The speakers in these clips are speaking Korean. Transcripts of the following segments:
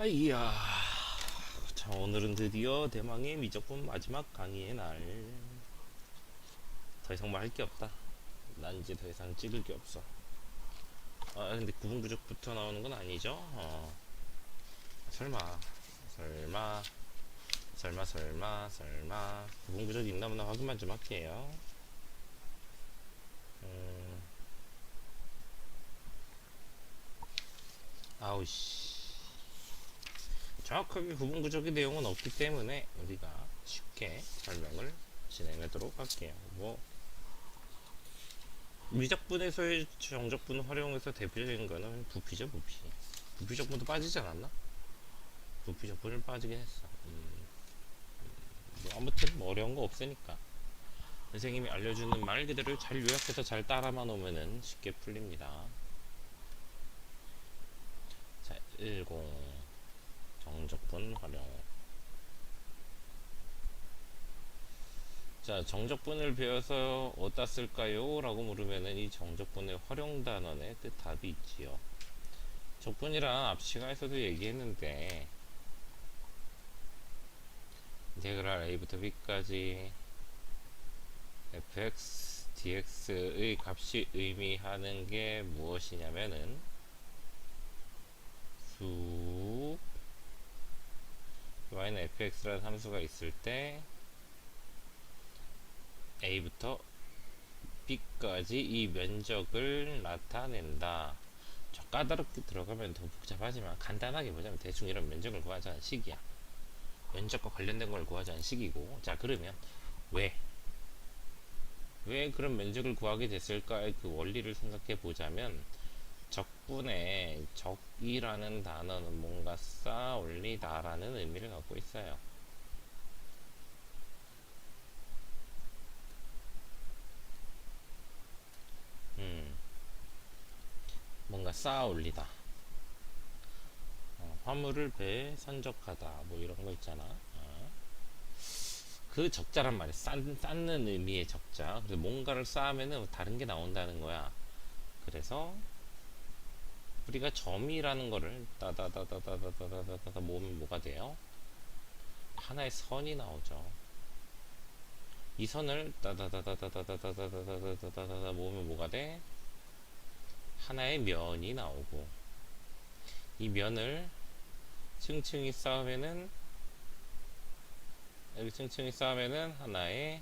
아이야. 자, 오늘은 드디어 대망의 미적분 마지막 강의의 날. 더 이상 뭐 할 게 없다. 난 이제 더 이상 찍을 게 없어. 아, 근데 구분구적부터 나오는 건 아니죠? 설마, 설마, 설마. 구분구적 있나 보나 확인만 좀 할게요. 아우씨. 정확하게 구분구적의 내용은 없기 때문에 우리가 쉽게 설명을 진행하도록 할게요. 뭐, 미적분에서의 정적분 활용에서 대표적인 거는 부피죠, 부피. 부피적분도 빠지지 않았나? 부피적분을 빠지긴 했어. 뭐 아무튼 뭐 어려운 거 없으니까 선생님이 알려주는 말 그대로 잘 요약해서 잘 따라만 오면은 쉽게 풀립니다. 자, 10 정적분 활용. 자, 정적분을 배워서 어디다 쓸까요? 라고 물으면은 이 정적분의 활용 단원의 뜻 답이 있지요. 적분이랑 앞 시간에서도 얘기했는데 인테그랄 a부터 b까지 fx dx의 값이 의미하는 게 무엇이냐면은 수 y는 fx라는 함수가 있을 때 a부터 b까지 이 면적을 나타낸다. 저 까다롭게 들어가면 더 복잡하지만 간단하게 보자면 대충 이런 면적을 구하자는 식이야. 면적과 관련된 걸 구하자는 식이고, 자 그러면 왜 그런 면적을 구하게 됐을까의 그 원리를 생각해 보자면 적분의 적이라는 단어는 뭔가 쌓아 올리다 라는 의미를 갖고 있어요. 뭔가 쌓아 올리다. 화물을 배에 선적하다 뭐 이런 거 있잖아. 그 적자란 말이야. 쌓는 의미의 적자. 그래서 뭔가를 쌓으면은 다른 게 나온다는 거야. 그래서 우리가 점이라는 거를 따다다다다다다다다다 모으면 뭐가 돼요? 하나의 선이 나오죠. 이 선을 따다다다다다다다다다다다다 모으면 뭐가 돼? 하나의 면이 나오고, 이 면을 층층이 쌓으면은, 여기 층층이 쌓으면은 하나의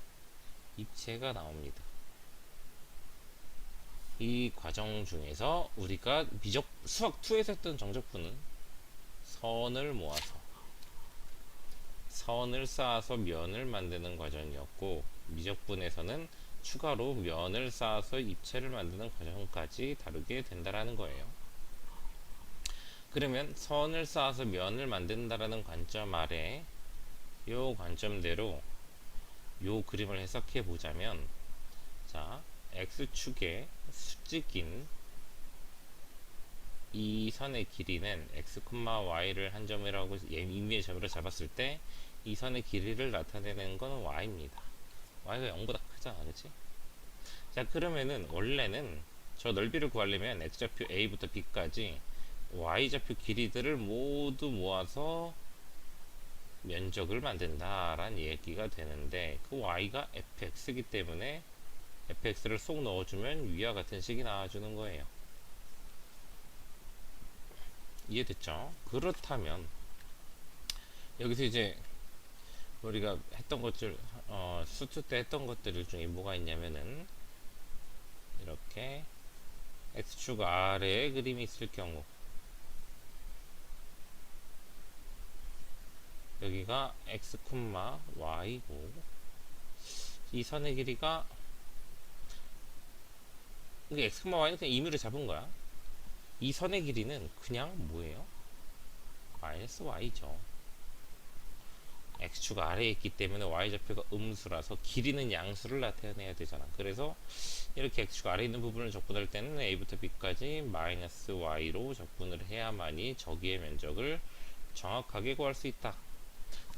입체가 나옵니다. 이 과정 중에서 우리가 수학 2에서 했던 정적분은 선을 모아서 선을 쌓아서 면을 만드는 과정이었고, 미적분에서는 추가로 면을 쌓아서 입체를 만드는 과정까지 다루게 된다라는 거예요. 그러면 선을 쌓아서 면을 만든다라는 관점 아래 요 관점대로 요 그림을 해석해 보자면, 자 x축의 수직인 이 선의 길이는 x, y를 한 점이라고 임의의 점으로 잡았을 때 이 선의 길이를 나타내는 건 y입니다. y가 0보다 크잖아, 그치? 자 그러면은 원래는 저 넓이를 구하려면 x좌표 a부터 b까지 y좌표 길이들을 모두 모아서 면적을 만든다라는 얘기가 되는데, 그 y가 fx이기 때문에 fx를 쏙 넣어주면 위와 같은 식이 나와주는 거예요. 이해됐죠? 그렇다면 여기서 이제 우리가 했던 것들, 수투 때 했던 것들 중에 뭐가 있냐면은, 이렇게 x축 아래에 그림이 있을 경우, 여기가 x, y고 이 선의 길이가, 이게 x, y는 그냥 임의로 잡은 거야. 이 선의 길이는 그냥 뭐예요? 마이너스 y죠. x축 아래에 있기 때문에 y좌표가 음수라서 길이는 양수를 나타내야 되잖아. 그래서 이렇게 x축 아래에 있는 부분을 적분할 때는 a부터 b까지 마이너스 y로 적분을 해야만이 저기의 면적을 정확하게 구할 수 있다.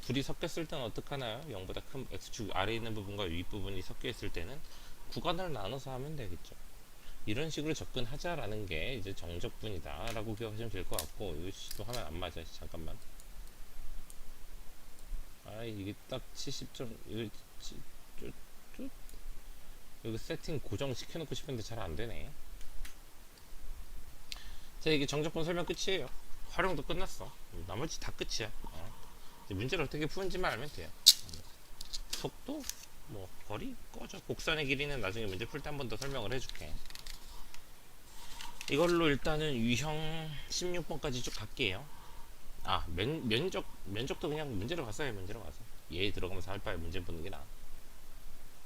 둘이 섞였을 때는 어떡하나요? 0보다 큰 x축 아래에 있는 부분과 윗부분이 섞여 있을 때는 구간을 나눠서 하면 되겠죠. 이런 식으로 접근하자라는 게 이제 정적분이다 라고 기억하시면 될 것 같고, 이거 또 화면 안 맞아. 잠깐만. 아, 이게 딱 70점, 이거 여기 세팅 고정 시켜놓고 싶은데 잘 안되네. 자, 이게 정적분 설명 끝이에요. 활용도 끝났어. 나머지 다 끝이야. 이제 문제를 어떻게 푸는지만 알면 돼요. 속도, 뭐 거리, 꺼져. 곡선의 길이는 나중에 문제 풀 때 한 번 더 설명을 해줄게. 이걸로 일단은 유형 16번까지 쭉 갈게요. 아, 면적도 그냥 문제로 가서 해. 문제로 가서 얘 들어가면서 할 바에 문제 보는 게 나아.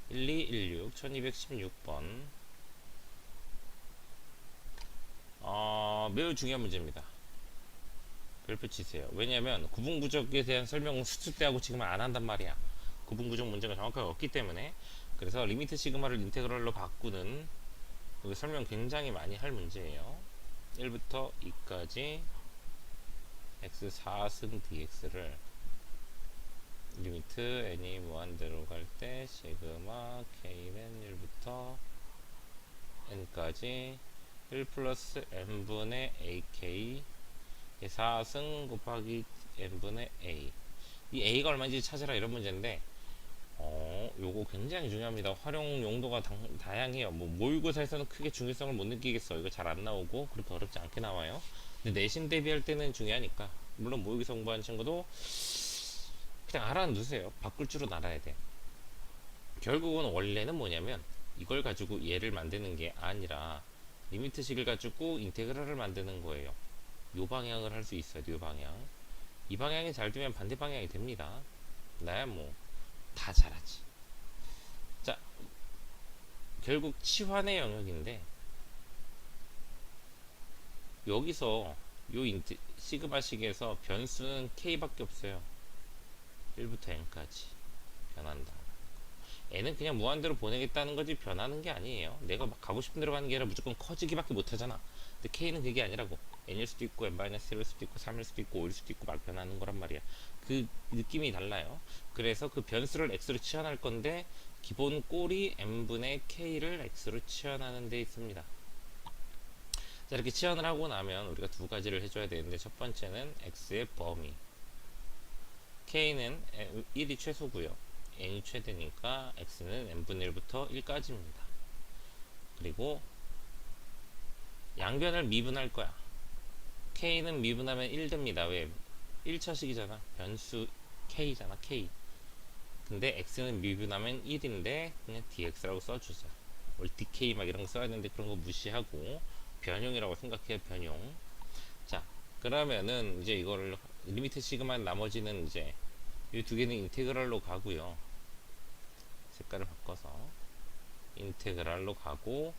1216 1216번. 매우 중요한 문제입니다. 별표 치세요. 왜냐면 구분구적에 대한 설명은 수습 때하고 지금 안 한단 말이야. 구분구적 문제가 정확하게 없기 때문에. 그래서 리미트 시그마를 인테그럴로 바꾸는, 여기 설명 굉장히 많이 할 문제예요. 1부터 2까지 x 4승 dx를 리미트 n이 무한대로 갈 때 시그마 k는 1부터 n까지 1 플러스 n분의 ak 4승 곱하기 n분의 a. 이 a가 얼마인지 찾아라, 이런 문제인데, 요거 굉장히 중요합니다. 활용 용도가 다양해요. 뭐 모의고사에서는 크게 중요성을 못 느끼겠어. 이거 잘 안 나오고 그렇게 어렵지 않게 나와요. 근데 내신 대비할 때는 중요하니까. 물론 모의고사 공부하는 친구도 그냥 알아두세요. 바꿀 줄은 알아야 돼. 결국은 원래는 뭐냐면 이걸 가지고 얘를 만드는 게 아니라 리미트식을 가지고 인테그랄을 만드는 거예요. 요 방향을 할 수 있어요. 요 방향. 이 방향이 잘 되면 반대 방향이 됩니다. 나야 뭐 다 잘하지. 자, 결국 치환의 영역인데, 여기서 요 시그마식에서 변수는 k밖에 없어요. 1부터 n까지 변한다. n은 그냥 무한대로 보내겠다는 거지 변하는 게 아니에요. 내가 막 가고 싶은 대로 가는 게 아니라 무조건 커지기밖에 못하잖아. 근데 k는 그게 아니라고. n일 수도 있고 n-1일 수도 있고 3일 수도 있고 5일 수도 있고 막 변하는 거란 말이야. 그 느낌이 달라요. 그래서 그 변수를 x로 치환할 건데 기본 꼴이 n분의 k를 x로 치환하는 데 있습니다. 자, 이렇게 치환을 하고 나면 우리가 두 가지를 해줘야 되는데, 첫 번째는 x의 범위. k는 1이 최소고요. n이 최대니까 x는 n분의 1부터 1까지입니다. 그리고 양변을 미분할 거야. k는 미분하면 1 됩니다. 왜? 1차식이잖아. 변수 k잖아. k. 근데 x는 미분하면 1인데 그냥 dx라고 써주자. 원래 dk 막 이런 거 써야 되는데 그런 거 무시하고 변형이라고 생각해. 변형. 자, 그러면은 이제 이거를 리미트 시그마, 나머지는 이제 이 두 개는 인테그랄로 가고요. 색깔을 바꿔서 인테그랄로 가고,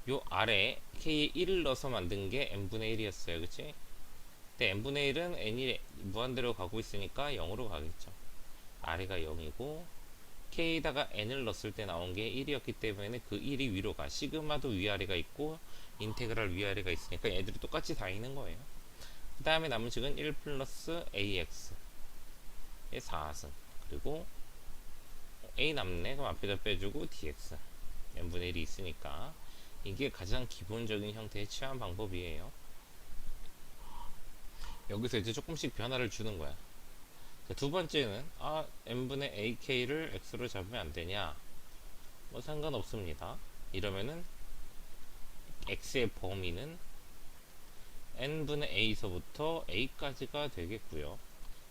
요 아래 k에 1을 넣어서 만든 게 n분의 1이었어요. 그치? 근데 n분의 1은 n이 무한대로 가고 있으니까 0으로 가겠죠. 아래가 0이고 k에다가 n을 넣었을 때 나온 게 1이었기 때문에 그 1이 위로 가. 시그마도 위아래가 있고 인테그랄 위아래가 있으니까 얘들이 똑같이 다 있는 거예요. 그 다음에 남은 식은 1 플러스 ax의 4승, 그리고 a 남네. 그럼 앞에다 빼주고 dx, n분의 1이 있으니까. 이게 가장 기본적인 형태의 치환 방법이에요. 여기서 이제 조금씩 변화를 주는 거야. 자, 두 번째는 n분의 ak를 x로 잡으면 안 되냐? 뭐 상관없습니다. 이러면은 x의 범위는 n분의 a서부터 a까지가 되겠고요.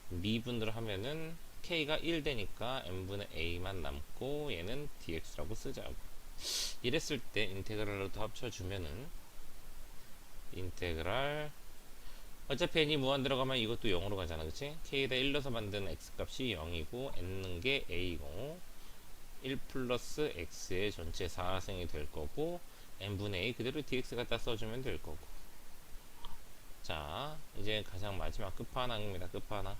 미분을 하면은 k가 1 되니까 n분의 a만 남고 얘는 dx라고 쓰자고. 이랬을 때 인테그랄로 더 합쳐주면은 인테그랄, 어차피 n이 무한 들어가면 이것도 0으로 가잖아. 그치? k에다 1 넣어서 만든 x값이 0이고 n는 게 a고 1 플러스 x의 전체 4승이 될 거고 n분의 a 그대로 dx 갖다 써주면 될 거고. 자, 이제 가장 마지막 끝판왕입니다. 끝판왕.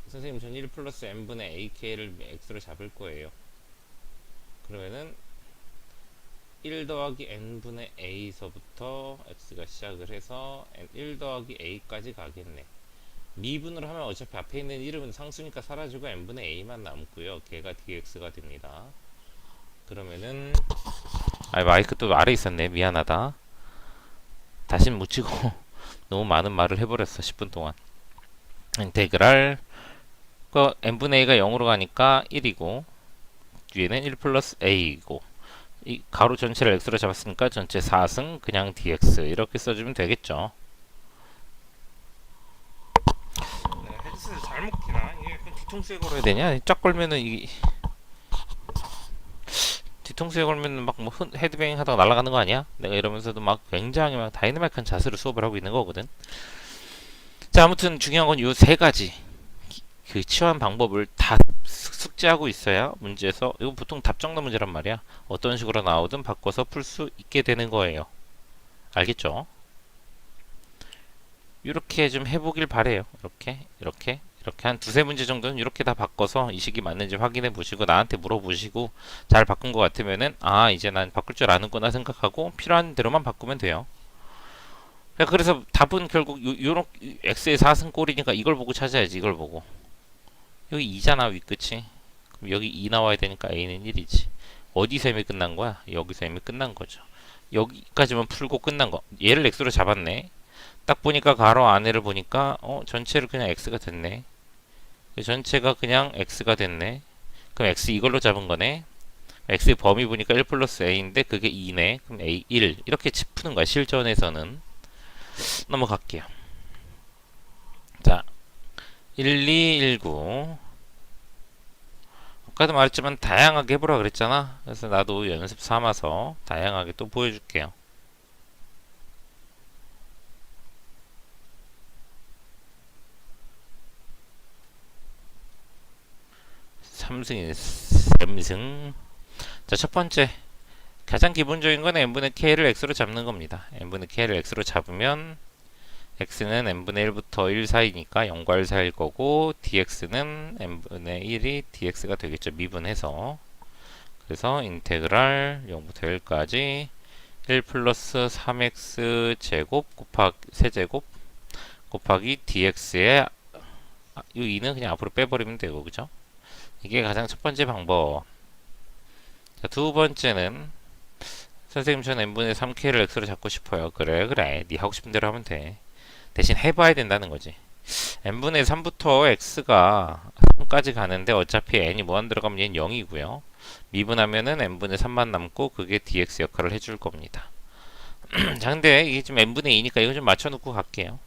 선생님 전 1 플러스 n분의 ak를 x로 잡을 거예요. 그러면은 1 더하기 n분의 a서부터 x가 시작을 해서 1 더하기 a까지 가겠네. 미분을 하면 어차피 앞에 있는 1은 상수니까 사라지고 n분의 a만 남고요. 걔가 dx가 됩니다. 그러면은 아, 마이크 또 아래 있었네. 미안하다. 다신 묻히고 너무 많은 말을 해버렸어. 10분 동안. 인테그랄 그 n분의 a가 0으로 가니까 1이고 뒤에는 1 플러스 a이고 이 가로 전체를 x로 잡았으니까 전체 4승 그냥 dx 이렇게 써주면 되겠죠. 네, 헤드셋을 잘못 끼나? 이게 뒤통수에 걸어야 되냐? 쫙 걸면은 이 뒤통수에 걸면은 막 뭐 헤드뱅 하다가 날아가는 거 아니야? 내가 이러면서도 막 굉장히 막 다이나믹한 자세로 수업을 하고 있는 거거든. 자, 아무튼 중요한 건 요 세 가지 그 치환 방법을 다 숙지하고 있어야 문제에서 이거 보통 답정너 문제란 말이야. 어떤 식으로 나오든 바꿔서 풀 수 있게 되는 거예요. 알겠죠? 이렇게 좀 해보길 바래요. 이렇게 한 두세 문제 정도는 이렇게 다 바꿔서 이 식이 맞는지 확인해 보시고 나한테 물어보시고 잘 바꾼 것 같으면은 아 이제 난 바꿀 줄 아는구나 생각하고 필요한 대로만 바꾸면 돼요. 그래서 답은 결국 요런 x의 4승꼴이니까 이걸 보고 찾아야지. 이걸 보고 여기 2잖아 윗끝이. 그럼 여기 2 나와야 되니까 a는 1이지. 어디서 이미 끝난 거야? 여기서 이미 끝난 거죠. 여기까지만 풀고 끝난 거. 얘를 x로 잡았네. 딱 보니까 가로 안에를 보니까 전체를 그냥 x가 됐네. 전체가 그냥 x가 됐네. 그럼 x 이걸로 잡은 거네. x의 범위 보니까 1 플러스 a인데 그게 2네. 그럼 a 1 이렇게 푸는 거야. 실전에서는. 넘어갈게요. 자, 1219 아까도 말했지만 다양하게 해보라 그랬잖아. 그래서 나도 연습 삼아서 다양하게 또 보여줄게요. 삼승, 삼승. 자, 첫 번째. 가장 기본적인 건 n분의 k를 x로 잡는 겁니다. n분의 k를 x로 잡으면 x는 n분의 1부터 1 사이니까 0과 1 사이일 거고 dx는 n분의 1이 dx가 되겠죠. 미분해서. 그래서 인테그랄 0부터 1까지 1 플러스 3x 제곱 곱하기 세제곱 곱하기 dx의 이 2는 그냥 앞으로 빼버리면 되고 그죠? 이게 가장 첫 번째 방법. 자, 두 번째는 선생님 전 n분의 3k를 x로 잡고 싶어요. 그래 네 하고 싶은 대로 하면 돼. 대신 해봐야 된다는 거지. n분의 3부터 x가 3까지 가는데 어차피 n이 무한 들어가면 얘는 0이고요. 미분하면은 n분의 3만 남고 그게 dx 역할을 해줄 겁니다. 자 근데 이게 좀 n분의 2니까 이거 좀 맞춰놓고 갈게요.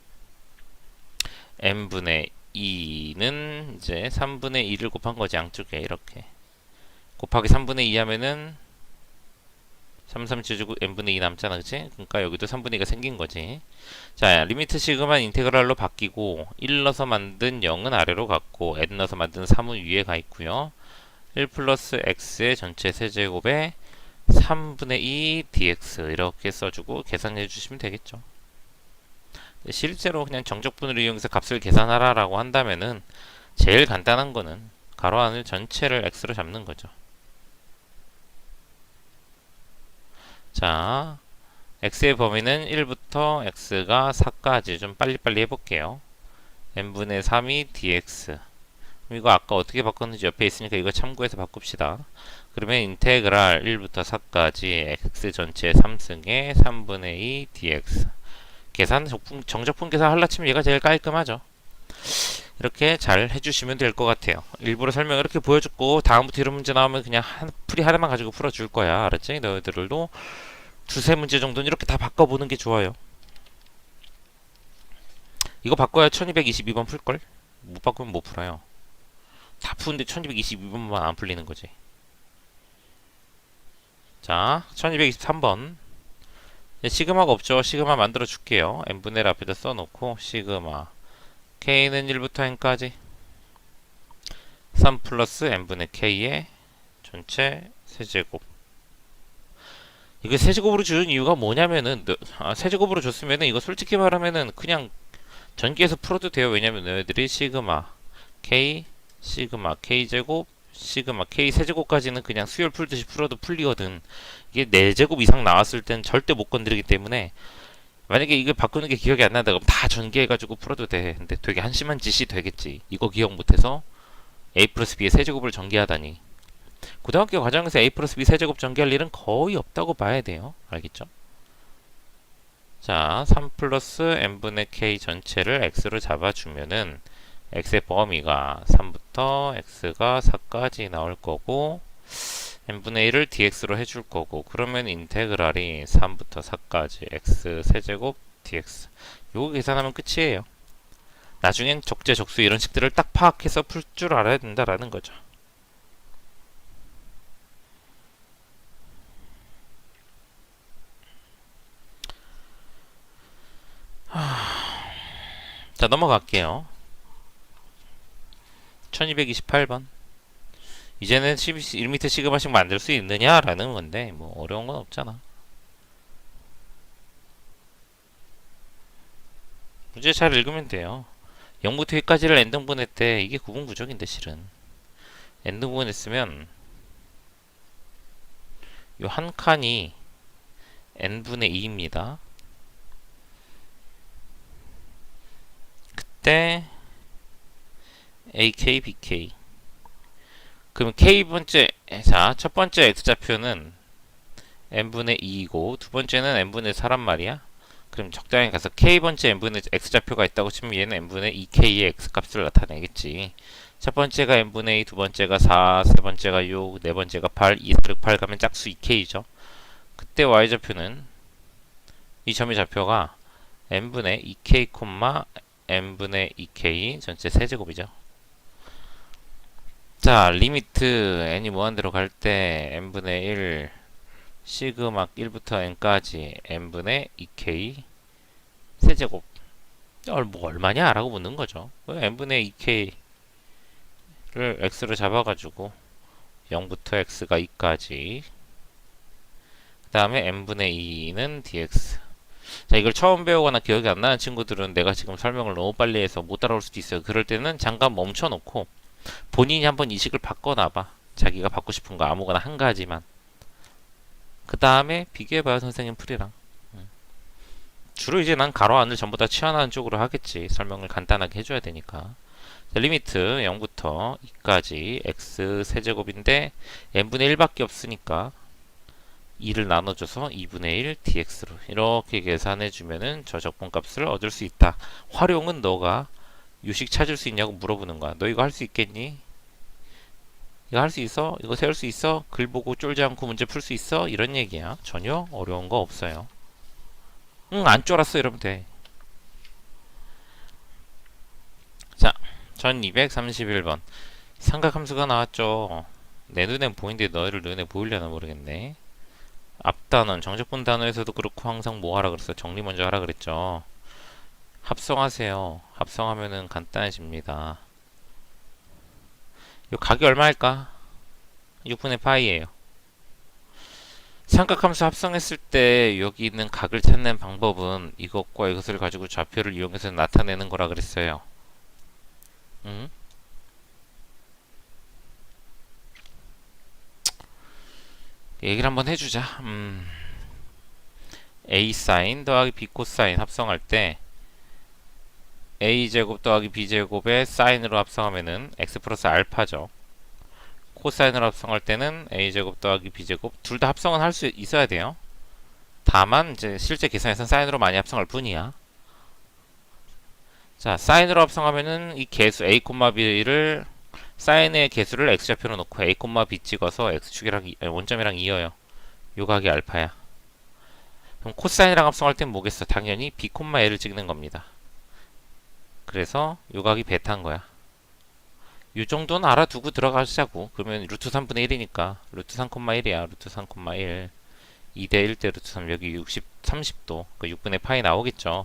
n분의 2는 이제 3분의 2를 곱한 거지. 양쪽에 이렇게 곱하기 3분의 2 하면은 3, 3 제곱 n분의 2 남잖아 그치? 그러니까 여기도 3분의 2가 생긴 거지. 자 리미트 시그마 인테그랄로 바뀌고 1 넣어서 만든 0은 아래로 갔고 n 넣어서 만든 3은 위에 가 있고요. 1 플러스 x의 전체 세제곱에 3분의 2 dx 이렇게 써주고 계산해 주시면 되겠죠. 실제로 그냥 정적분을 이용해서 값을 계산하라 라고 한다면은 제일 간단한 거는 가로 안을 전체를 x로 잡는 거죠. 자, x의 범위는 1부터 x가 4까지 좀 빨리빨리 해볼게요. n분의 3이 dx. 이거 아까 어떻게 바꿨는지 옆에 있으니까 이거 참고해서 바꿉시다. 그러면 인테그랄 1부터 4까지 x 전체 3승에 3분의 2 dx. 계산 정적분 계산 할라 치면 얘가 제일 깔끔하죠. 이렇게 잘 해주시면 될 것 같아요. 일부러 설명을 이렇게 보여줬고 다음부터 이런 문제 나오면 그냥 풀이 하나만 가지고 풀어줄 거야. 알았지? 너희들도 두세 문제 정도는 이렇게 다 바꿔보는 게 좋아요. 이거 바꿔야 1222번 풀걸? 못 바꾸면 못 풀어요. 다 푸는데 1222번만 안 풀리는 거지. 자, 1223번. 시그마가 없죠? 시그마 만들어 줄게요. n분의 1 앞에다 써놓고 시그마 k는 1부터 n까지 3 플러스 n분의 k의 전체 세제곱. 이거 세제곱으로 주는 이유가 뭐냐면은 세제곱으로 줬으면은 이거 솔직히 말하면은 그냥 전기에서 풀어도 돼요. 왜냐면 너희들이 시그마 k 제곱 시그마 k 세제곱까지는 그냥 수열 풀듯이 풀어도 풀리거든. 이게 4제곱 이상 나왔을 땐 절대 못 건드리기 때문에 만약에 이걸 바꾸는 게 기억이 안 난다 그럼 다 전개해가지고 풀어도 돼. 근데 되게 한심한 짓이 되겠지. 이거 기억 못해서 a 플러스 b의 세제곱을 전개하다니. 고등학교 과정에서 a 플러스 b 세제곱 전개할 일은 거의 없다고 봐야 돼요. 알겠죠? 자, 3 플러스 n분의 k 전체를 x로 잡아주면은 x의 범위가 3부터 x가 4까지 나올 거고 n분의 1을 dx로 해줄 거고, 그러면 인테그랄이 3부터 4까지 x 세제곱 dx, 요거 계산하면 끝이에요. 나중엔 적재적소 이런 식들을 딱 파악해서 풀 줄 알아야 된다라는 거죠. 자, 넘어갈게요. 1228번. 이제는 1m 시그마씩 만들 수 있느냐라는 건데, 뭐 어려운 건 없잖아. 문제 잘 읽으면 돼요. 0부터 2까지를 n등분했대. 이게 구분구적인데 실은 n등분했으면 요 한 칸이 n분의 2입니다. 그때 AK, BK. 그럼 K번째, 자, 첫 번째 X좌표는 n분의 2이고 두 번째는 n분의 4란 말이야. 그럼 적당히 가서 K번째 n분의 X좌표가 있다고 치면 얘는 n분의 2K의 X값을 나타내겠지. 첫 번째가 n분의 2, 두 번째가 4, 세 번째가 6, 네 번째가 8, 2, 4, 6, 8 가면 짝수 2K죠. 그때 Y좌표는 이 점의 좌표가 n분의 2K, n분의 2K 전체 세제곱이죠. 자, 리미트 n이 무한대로 갈 때 n분의 1 시그마 1부터 n까지 n분의 2k 세제곱. 뭐 얼마냐? 라고 묻는 거죠. n분의 2k를 x로 잡아가지고 0부터 x가 2까지, 그 다음에 n분의 2는 dx. 자, 이걸 처음 배우거나 기억이 안 나는 친구들은 내가 지금 설명을 너무 빨리 해서 못 따라올 수도 있어요. 그럴 때는 잠깐 멈춰놓고 본인이 한번 이 식을 바꿔놔봐. 자기가 받고 싶은 거 아무거나 한 가지만. 그 다음에 비교해봐요. 선생님 풀이랑. 주로 이제 난 가로 안을 전부 다 치환하는 쪽으로 하겠지. 설명을 간단하게 해줘야 되니까. 자, 리미트 0부터 2까지 x 세제곱인데 n분의 1밖에 없으니까 2를 나눠줘서 2분의 1 dx로 이렇게 계산해주면은 저 적분값을 얻을 수 있다. 활용은 너가 유식 찾을 수 있냐고 물어보는 거야. 너 이거 할 수 있겠니? 이거 할 수 있어? 이거 세울 수 있어? 글 보고 쫄지 않고 문제 풀 수 있어? 이런 얘기야. 전혀 어려운 거 없어요. 응, 안 쫄았어 이러면 돼. 자, 1231번. 삼각함수가 나왔죠. 내 눈엔 보이는데 너희들 눈에 보이려나 모르겠네. 앞단원, 정적분 단어에서도 그렇고 항상 뭐 하라 그랬어? 정리 먼저 하라 그랬죠. 합성하세요. 합성하면은 간단해집니다. 이 각이 얼마일까? 6분의 파이예요. 삼각함수 합성했을 때 여기 있는 각을 찾는 방법은 이것과 이것을 가지고 좌표를 이용해서 나타내는 거라 그랬어요. 얘기를 한번 해주자. A 사인 더하기 B 코사인 합성할 때 A제곱 더하기 B제곱의 사인으로 합성하면은 X 플러스 알파죠. 코사인으로 합성할 때는 A제곱 더하기 B제곱 둘 다 합성은 할 수 있어야 돼요. 다만 이제 실제 계산에서는 사인으로 많이 합성할 뿐이야. 자, 사인으로 합성하면은 이 개수 A, B를 사인의 개수를 X좌표로 놓고 A, B 찍어서 X축이랑 원점이랑 이어요. 요 각이 알파야. 그럼 코사인이랑 합성할 땐 뭐겠어? 당연히 B, A를 찍는 겁니다. 그래서 요 각이 베타인 거야. 이 정도는 알아두고 들어가자고. 그러면 루트 3분의 1이니까 루트 3,1이야. 루트 3,1 2대 1대 루트 3 여기 60, 30도 그 6분의 파이 나오겠죠.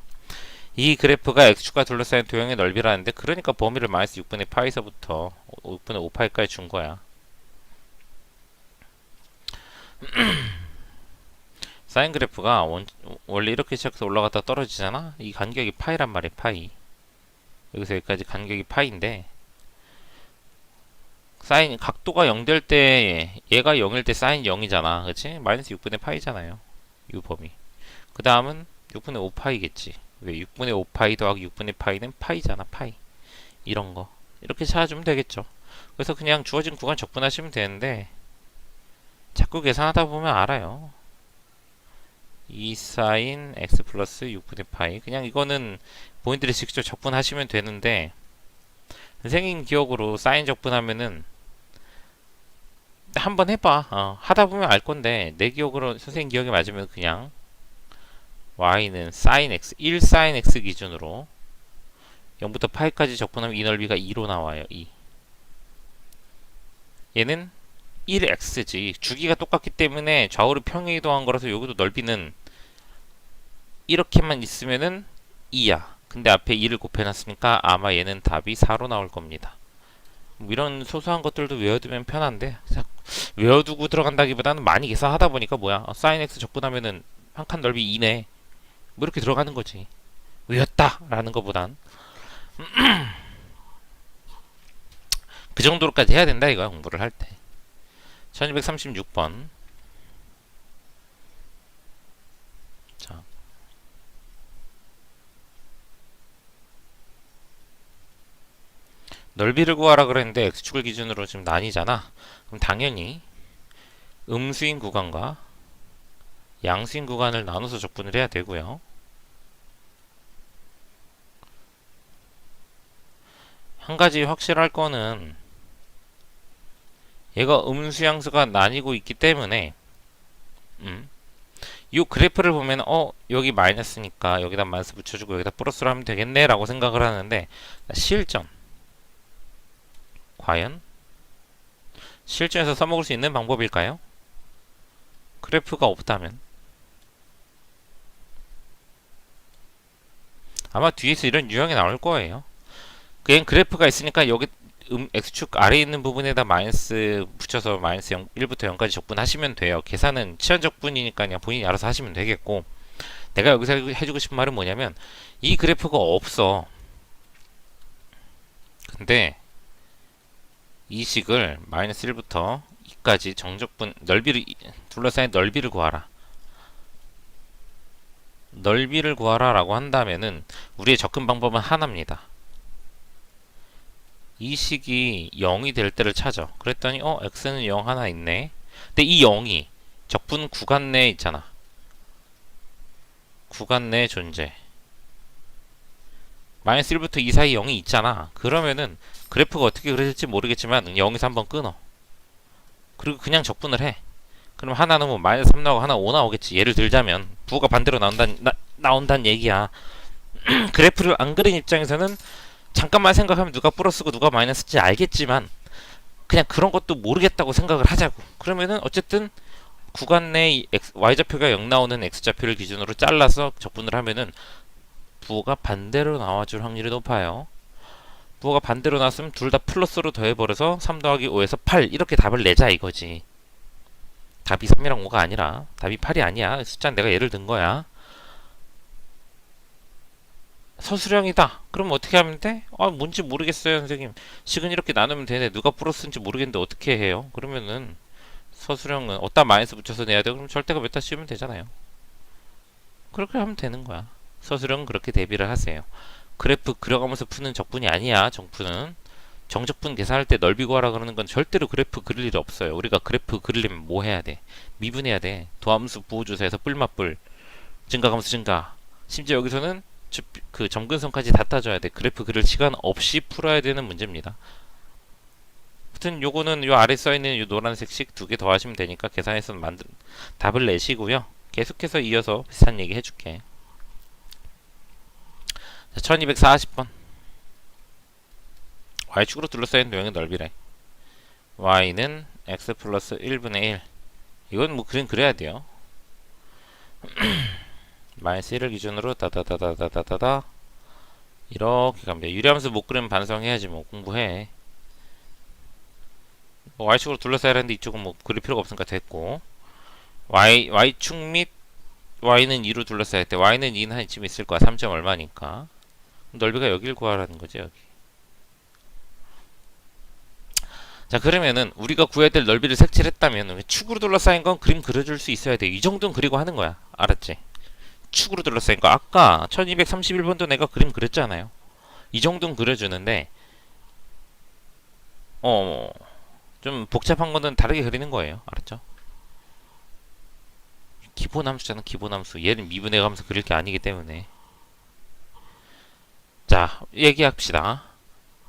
이 그래프가 x축과 둘러싸인 도형의 넓이라는데 그러니까 범위를 마이너스 6분의 파이서부터 6분의 5파이까지 준 거야. 사인 그래프가 원래 이렇게 시작해서 올라갔다 떨어지잖아. 이 간격이 파이란 말이야. 파이. 여기서 여기까지 간격이 파이인데 사인 각도가 0 될 때 얘가 0일 때 사인 0이잖아. 그치? 마이너스 6분의 파이잖아요. 이 범위. 그 다음은 6분의 5파이겠지. 왜 6분의 5파이 더하기 6분의 파이는 파이잖아. 파이. 이런 거. 이렇게 찾아주면 되겠죠. 그래서 그냥 주어진 구간 적분하시면 되는데 자꾸 계산하다 보면 알아요. 2 사인 x 플러스 6분의 파이. 그냥 이거는 본인들이 직접 적분하시면 되는데, 선생님 기억으로 사인 적분하면은 한번 해봐. 하다 보면 알 건데, 내 기억으로 선생님 기억이 맞으면 그냥 y는 sin x, 1 sin x 기준으로 0부터 파이까지 적분하면 이 넓이가 2로 나와요. 2. 얘는 1x지. 주기가 똑같기 때문에 좌우로 평행이동한 거라서 여기도 넓이는 이렇게만 있으면은 2야. 근데 앞에 2를 곱해놨으니까 아마 얘는 답이 4로 나올 겁니다. 이런 소소한 것들도 외워두면 편한데, 외워두고 들어간다기보다는 많이 계산하다 보니까 뭐야, sin x 적분하면은 한 칸 넓이 2네, 뭐 이렇게 들어가는 거지. 외웠다 라는 것보단 그 정도로까지 해야 된다 이거야, 공부를 할 때. 1236번. 자, 넓이를 구하라 그랬는데 x축을 기준으로 지금 나뉘잖아. 그럼 당연히 음수인 구간과 양수인 구간을 나눠서 적분을 해야 되고요. 한 가지 확실할 거는 얘가 음수양수가 나뉘고 있기 때문에 이 그래프를 보면 여기 마이너스니까 여기다 마이너스 붙여주고 여기다 플러스로 하면 되겠네 라고 생각을 하는데, 실전 과연 실전에서 써먹을 수 있는 방법일까요? 그래프가 없다면 아마 뒤에서 이런 유형이 나올 거예요. 그냥 그래프가 있으니까 여기 x축 아래에 있는 부분에다 마이너스 붙여서 마이너스 1부터 0까지 적분하시면 돼요. 계산은 치환적분이니까 그냥 본인이 알아서 하시면 되겠고, 내가 여기서 해주고 싶은 말은 뭐냐면 이 그래프가 없어. 근데 이 식을 마이너스 1부터 2까지 정적분 넓이를 둘러싸인 넓이를 구하라. 넓이를 구하라 라고 한다면은 우리의 접근 방법은 하나입니다. 이 식이 0이 될 때를 찾아. 그랬더니 x는 0 하나 있네. 근데 이 0이 적분 구간 내에 있잖아. 구간 내에 존재. 마이너스 1부터 2 사이 0이 있잖아. 그러면은 그래프가 어떻게 그려질지 모르겠지만 0에서 한번 끊어. 그리고 그냥 적분을 해. 그럼 하나는 뭐 마이너스 3 나오고 하나 5 나오겠지. 예를 들자면 부호가 반대로 나온다는 얘기야. 그래프를 안 그린 입장에서는 잠깐만 생각하면 누가 플러스고 누가 마이너스인지 알겠지만 그냥 그런 것도 모르겠다고 생각을 하자고. 그러면은 어쨌든 구간 내 y좌표가 0 나오는 x좌표를 기준으로 잘라서 적분을 하면은 부호가 반대로 나와줄 확률이 높아요. 부호가 반대로 나왔으면 둘 다 플러스로 더해버려서 3 더하기 5에서 8 이렇게 답을 내자 이거지. 답이 3이랑 5가 아니라 답이 8이 아니야. 숫자는 내가 예를 든 거야. 서술형이다. 그럼 어떻게 하면 돼? 뭔지 모르겠어요, 선생님. 식은 이렇게 나누면 되네. 누가 플러스인지 모르겠는데 어떻게 해요? 그러면은 서술형은 어디다 마이너스 붙여서 내야 돼? 그럼 절대가 메타 씌우면 되잖아요. 그렇게 하면 되는 거야. 서술형은 그렇게 대비를 하세요. 그래프 그려가면서 푸는 적분이 아니야. 정푸는 정적분 계산할 때 넓이 구하라 그러는 건 절대로 그래프 그릴 일이 없어요. 우리가 그래프 그리려면 뭐 해야 돼? 미분해야 돼. 도함수 부호조사에서 뿔맛뿔, 증가감수 증가. 심지어 여기서는 그 점근선까지 다 따져야 돼. 그래프 그릴 시간 없이 풀어야 되는 문제입니다. 아무튼 요거는 요 아래 써있는 요 노란색씩 두 개 더 하시면 되니까 계산해서 답을 내시고요. 계속해서 이어서 비슷한 얘기 해줄게. 자, 1240번. y축으로 둘러싸인 도형의 넓이래. y는 x 플러스 1분의 1. 이건 뭐 그려야 돼요. 마이너스 1을 기준으로 다다다다다다다 이렇게 갑니다. 유리함수 못 그리면 반성해야지 뭐. 공부해. y축으로 둘러싸야 하는데 이쪽은 뭐 그릴 필요가 없으니까 됐고, y축 및 y는 2로 둘러싸야 돼. y는 2는 한 이쯤 있을 거야. 3점 얼마니까. 넓이가 여길 구하라는 거지, 여기. 자, 그러면은 우리가 구해야 될 넓이를 색칠했다면 축으로 둘러싸인 건 그림 그려줄 수 있어야 돼. 이 정도는 그리고 하는 거야. 알았지? 축으로 둘러싸인 거 아까 1231번도 내가 그림 그렸잖아요. 이 정도는 그려주는데 좀 복잡한 거는 다르게 그리는 거예요. 알았죠? 기본함수잖아, 기본함수. 얘는 미분해가면서 그릴 게 아니기 때문에. 자, 얘기합시다.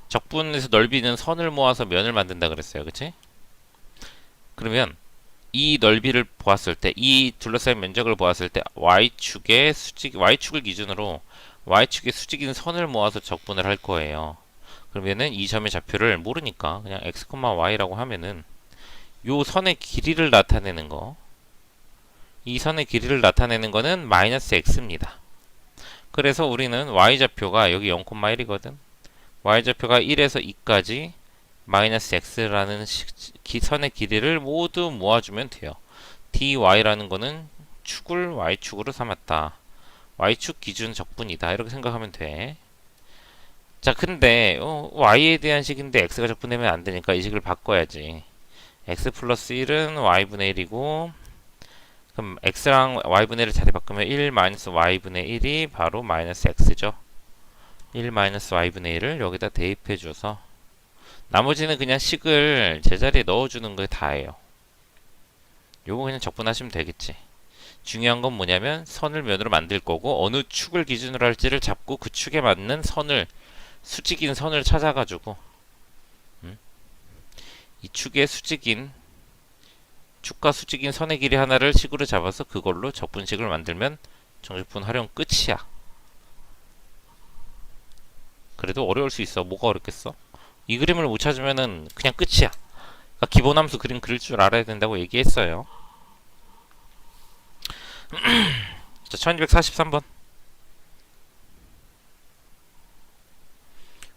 적분에서 넓이는 선을 모아서 면을 만든다 그랬어요. 그치? 그러면 이 넓이를 보았을 때, 이 둘러싸인 면적을 보았을 때 y축을 기준으로 y축의 수직인 선을 모아서 적분을 할 거예요. 그러면은 이 점의 좌표를 모르니까 그냥 x, y라고 하면은 요 선의 길이를 나타내는 거, 이 선의 길이를 나타내는 거는 마이너스 x입니다. 그래서 우리는 y좌표가 여기 0,1이거든. y좌표가 1에서 2까지 마이너스 x라는 선의 길이를 모두 모아주면 돼요. dy라는 거는 축을 y축으로 삼았다. y축 기준 적분이다. 이렇게 생각하면 돼. 자, 근데 y에 대한 식인데 x가 적분되면 안 되니까 이 식을 바꿔야지. x 플러스 1은 y분의 1이고, 그럼 x랑 y분의 1을 자리 바꾸면 1 마이너스 y분의 1이 바로 마이너스 x죠. 1 마이너스 y분의 1을 여기다 대입해 줘서 나머지는 그냥 식을 제자리에 넣어주는 게 다예요. 요거 그냥 적분하시면 되겠지. 중요한 건 뭐냐면 선을 면으로 만들 거고 어느 축을 기준으로 할지를 잡고 그 축에 맞는 선을, 수직인 선을 찾아가지고 이 축의 축과 수직인 선의 길이 하나를 식으로 잡아서 그걸로 적분식을 만들면 정적분 활용 끝이야. 그래도 어려울 수 있어. 뭐가 어렵겠어? 이 그림을 못 찾으면은 그냥 끝이야. 그러니까 기본함수 그림 그릴 줄 알아야 된다고 얘기했어요. 자, 1243번.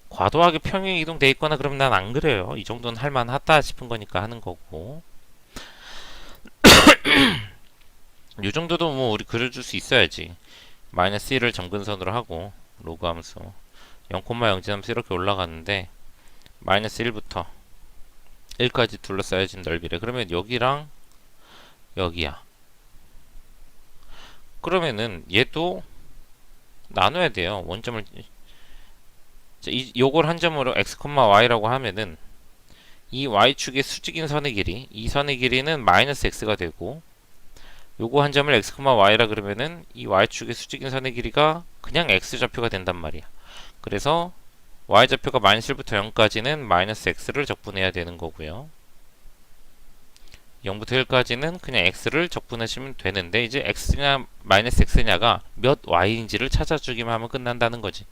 과도하게 평행 이동돼 있거나 그러면 난 안 그래요. 이 정도는 할만하다 싶은 거니까 하는 거고. 이 정도도 뭐 우리 그려줄 수 있어야지. 마이너스 1을 점근선으로 하고 로그 함수 0,0지나면서 이렇게 올라가는데 마이너스 1부터 1까지 둘러싸여진 넓이래. 그러면 여기랑 여기야. 그러면은 얘도 나눠야 돼요. 원점을 요걸 한 점으로 x, y라고 하면은 이 y축의 수직인 선의 길이, 이 선의 길이는 마이너스 x가 되고 요거 한 점을 x, y라 그러면은 이 y축의 수직인 선의 길이가 그냥 x좌표가 된단 말이야. 그래서 y좌표가 마이너스 1부터 0까지는 마이너스 x를 적분해야 되는 거고요. 0부터 1까지는 그냥 x를 적분하시면 되는데 이제 x냐 마이너스 x냐가 몇 y인지를 찾아주기만 하면 끝난다는 거지.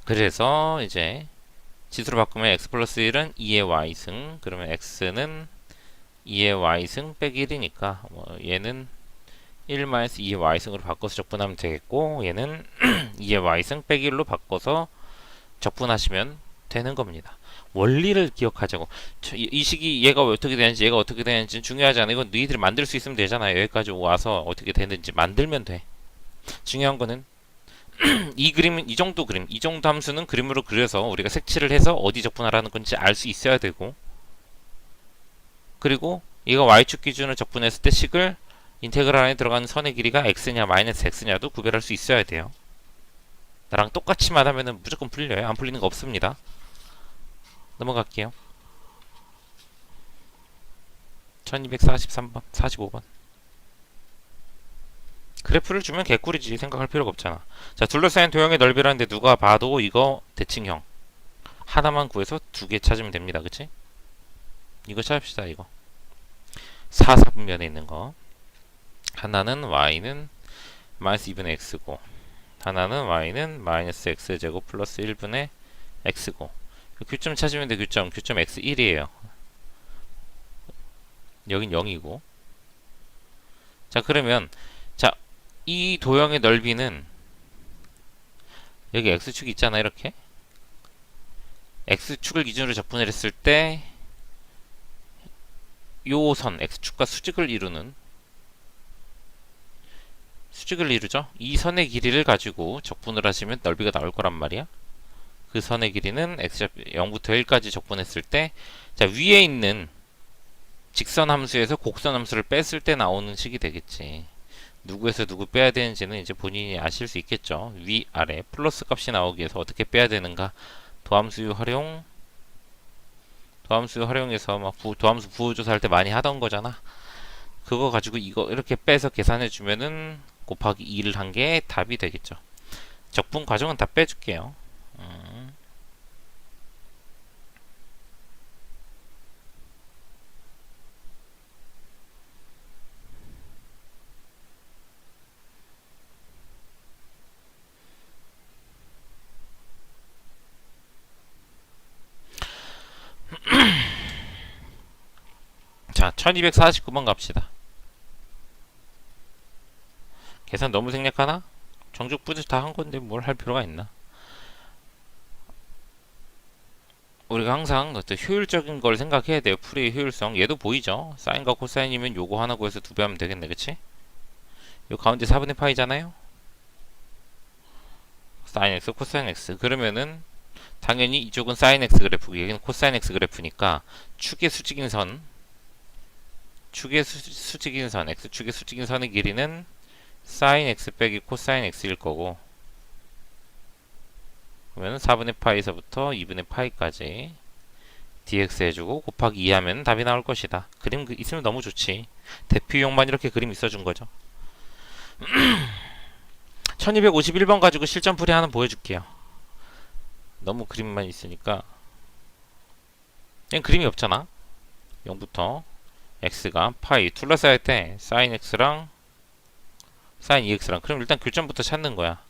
그래서 이제 지수로 바꾸면 x 플러스 1은 2의 y승, 그러면 x는 2의 y승 빼기 1이니까 얘는 1 마이너스 2의 y승으로 바꿔서 적분하면 되겠고 얘는 2의 y승 빼기 1로 바꿔서 적분하시면 되는 겁니다. 원리를 기억하자고. 이 식이 얘가 어떻게 되는지 얘가 어떻게 되는지 중요하지 않아. 이건 너희들이 만들 수 있으면 되잖아요. 여기까지 와서 어떻게 되는지 만들면 돼. 중요한 거는 이 그림은 이 정도 그림, 이 정도 함수는 그림으로 그려서 우리가 색칠을 해서 어디 적분하라는 건지 알 수 있어야 되고, 그리고 이거 y축 기준으로 적분했을 때 식을 인테그랄 안에 들어가는 선의 길이가 x냐 마이너스 x냐도 구별할 수 있어야 돼요. 나랑 똑같이만 하면은 무조건 풀려요. 안 풀리는 거 없습니다. 넘어갈게요. 1243번, 45번. 그래프를 주면 개꿀이지. 생각할 필요가 없잖아. 자, 둘러싸인 도형의 넓이라는데 누가 봐도 이거 대칭형 하나만 구해서 두 개 찾으면 됩니다. 그치? 이거 찾읍시다. 이거 4사분면에 있는 거. 하나는 y는 마이너스 2분의 x고 하나는 y는 마이너스 x제곱 플러스 1분의 x고 교점 찾으면 돼. 교점 x1이에요. 여긴 0이고. 자, 그러면 자, 이 도형의 넓이는 여기 x축이 있잖아. 이렇게 x축을 기준으로 적분을 했을 때 요 선 x축과 수직을 이루죠. 이 선의 길이를 가지고 적분을 하시면 넓이가 나올 거란 말이야. 그 선의 길이는 x좌표 0부터 1까지 적분했을 때, 자, 위에 있는 직선 함수에서 곡선 함수를 뺐을 때 나오는 식이 되겠지. 누구에서 누구 빼야 되는지는 이제 본인이 아실 수 있겠죠. 위, 아래 플러스 값이 나오기 위해서 어떻게 빼야 되는가. 도함수 활용해서 막 도함수 부호조사 할 때 많이 하던 거잖아. 그거 가지고 이거 이렇게 빼서 계산해 주면은 곱하기 2를 한 게 답이 되겠죠. 적분 과정은 다 빼줄게요. 자, 1249번 갑시다. 계산 너무 생략하나? 정적 부지 다 한 건데 뭘 할 필요가 있나? 우리가 항상 어떤 효율적인 걸 생각해야 돼요. 풀이의 효율성. 얘도 보이죠? 사인과 코사인이면 요거 하나 구해서 2배 하면 되겠네, 그치? 요 가운데 4분의 파이잖아요? 사인 x, 코사인 x. 그러면은 당연히 이쪽은 사인 x 그래프고 여기는 코사인 x 그래프니까 축의 수직인 선, 수직인 선, x축의 수직인 선의 길이는 사인 x 빼기 코사인 x일 거고, 그러면 4분의 파이에서부터 2분의 파이까지 dx 해주고 곱하기 2 하면 답이 나올 것이다. 그림 있으면 너무 좋지. 대표용만 이렇게 그림 있어준 거죠. 1251번 가지고 실전 풀이 하나 보여줄게요. 너무 그림만 있으니까. 얘는 그림이 없잖아. 0부터 x가 파이 둘러싸야 때 사인 x랑 사인 2x랑. 그럼 일단 교점부터 찾는 거야.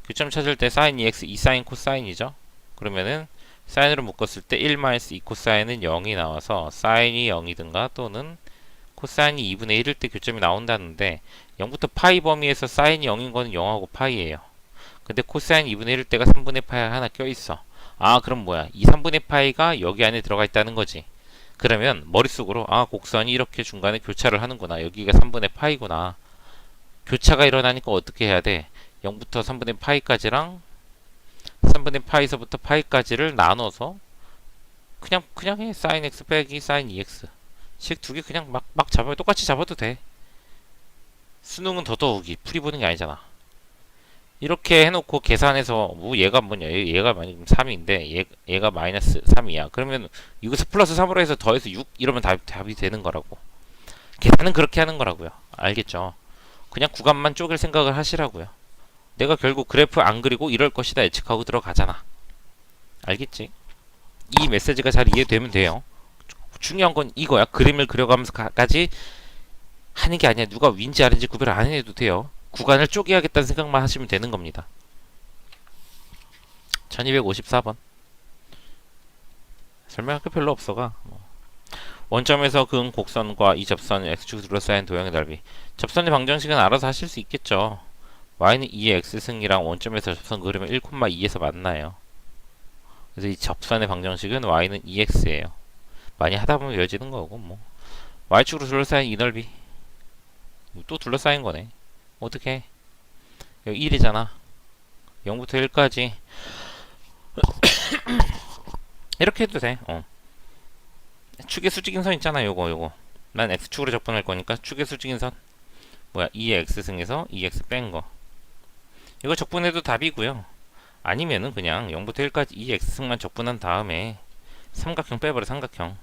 교점 찾을 때 사인 2x 2사인 코사인이죠. 그러면은 사인으로 묶었을 때 1-2 코사인은 0이 나와서 사인이 0이든가 또는 코사인이 2분의 1일 때 교점이 나온다는데 0부터 파이 범위에서 사인이 0인 거는 0하고 파이예요. 근데 코사인 2분의 1일 때가 3분의 파이가 하나 껴있어. 아, 그럼 뭐야? 이 3분의 파이가 여기 안에 들어가 있다는 거지. 그러면 머릿속으로 아, 곡선이 이렇게 중간에 교차를 하는구나. 여기가 3분의 파이구나. 교차가 일어나니까 어떻게 해야 돼? 0부터 3분의 파이까지랑 3분의 파이서부터 파이까지를 나눠서 그냥 해. 사인 x 빼기 사인 2x 식 두 개 그냥 막 잡아요. 똑같이 잡아도 돼. 수능은 더더욱이 풀이 보는 게 아니잖아. 이렇게 해놓고 계산해서 뭐 얘가 뭐냐, 얘가 만약 3인데 얘가 마이너스 3이야. 그러면 이것을 플러스 3으로 해서 더해서 6 이러면 답이 되는 거라고. 계산은 그렇게 하는 거라고요. 알겠죠? 그냥 구간만 쪼갤 생각을 하시라고요. 내가 결국 그래프 안 그리고 이럴 것이다 예측하고 들어가잖아. 알겠지? 이 메시지가 잘 이해되면 돼요. 중요한 건 이거야. 그림을 그려가면서까지 하는 게 아니야. 누가 윈지 아닌지 구별 안 해도 돼요. 구간을 쪼개야겠다는 생각만 하시면 되는 겁니다. 1254번. 설명할 게 별로 없어가. 원점에서 그은 곡선과 이 접선의 x축 둘러싸인 도형의 넓이. 접선의 방정식은 알아서 하실 수 있겠죠. y는 2의 x승이랑 원점에서 접선 그리면 1,2에서 만나요. 그래서 이 접선의 방정식은 y는 2x예요. 많이 하다보면 이어지는 거고 뭐. y축으로 둘러싸인 이 넓이. 또 둘러싸인 거네. 어떻게 해? 여기 1이잖아. 0부터 1까지 이렇게 해도 돼. 축의 수직인 선 있잖아. 요거 난 x축으로 접근할 거니까 축의 수직인 선 뭐야, 2의 x승에서 2x 뺀 거. 이거 적분해도 답이고요. 아니면은 그냥 0부터 1까지 2의 x승만 적분한 다음에 삼각형 빼버려. 삼각형.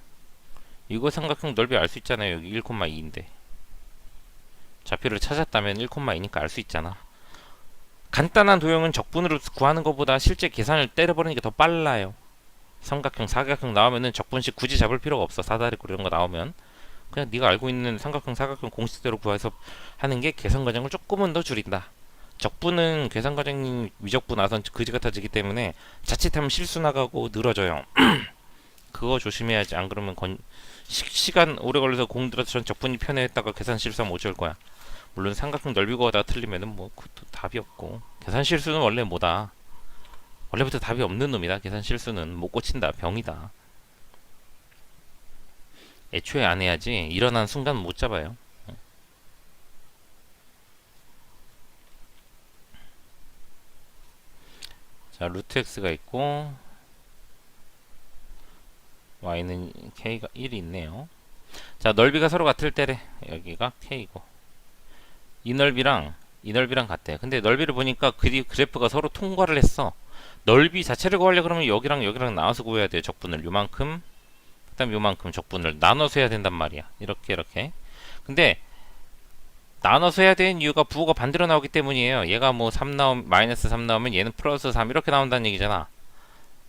이거 삼각형 넓이 알 수 있잖아요. 여기 1,2인데 좌표를 찾았다면 1,2니까 알 수 있잖아. 간단한 도형은 적분으로 구하는 것보다 실제 계산을 때려버리는 게 더 빨라요. 삼각형, 사각형 나오면은 적분식 굳이 잡을 필요가 없어. 사다리꼴 이런 거 나오면 그냥 네가 알고 있는 삼각형, 사각형 공식대로 구해서 하는 게 계산 과정을 조금은 더 줄인다. 적분은 계산 과정이 미적분 나선 그지 같아지기 때문에 자칫하면 실수 나가고 늘어져요. 그거 조심해야지. 안 그러면 시간 오래 걸려서 공 들어서 적분이 편해했다가 계산 실수하면 어쩔 거야. 물론 삼각형 넓이가 다 틀리면은 뭐 그것도 답이 없고. 계산 실수는 원래 뭐다. 원래부터 답이 없는 놈이다. 계산 실수는 못 고친다. 병이다. 애초에 안 해야지 일어난 순간 못 잡아요. 자, 루트 x가 있고 y는 k가 1이 있네요. 자, 넓이가 서로 같을 때래. 여기가 k고 이 넓이랑 같대. 근데 넓이를 보니까 그래프가 서로 통과를 했어. 넓이 자체를 구하려 그러면 여기랑 나눠서 구해야 돼요. 적분을 요만큼, 그 다음 요만큼 적분을 나눠서 해야 된단 말이야. 이렇게 근데 나눠서 해야 되는 이유가 부호가 반대로 나오기 때문이에요. 얘가 뭐 3 나오면 마이너스 3 나오면 얘는 플러스 3 이렇게 나온다는 얘기잖아.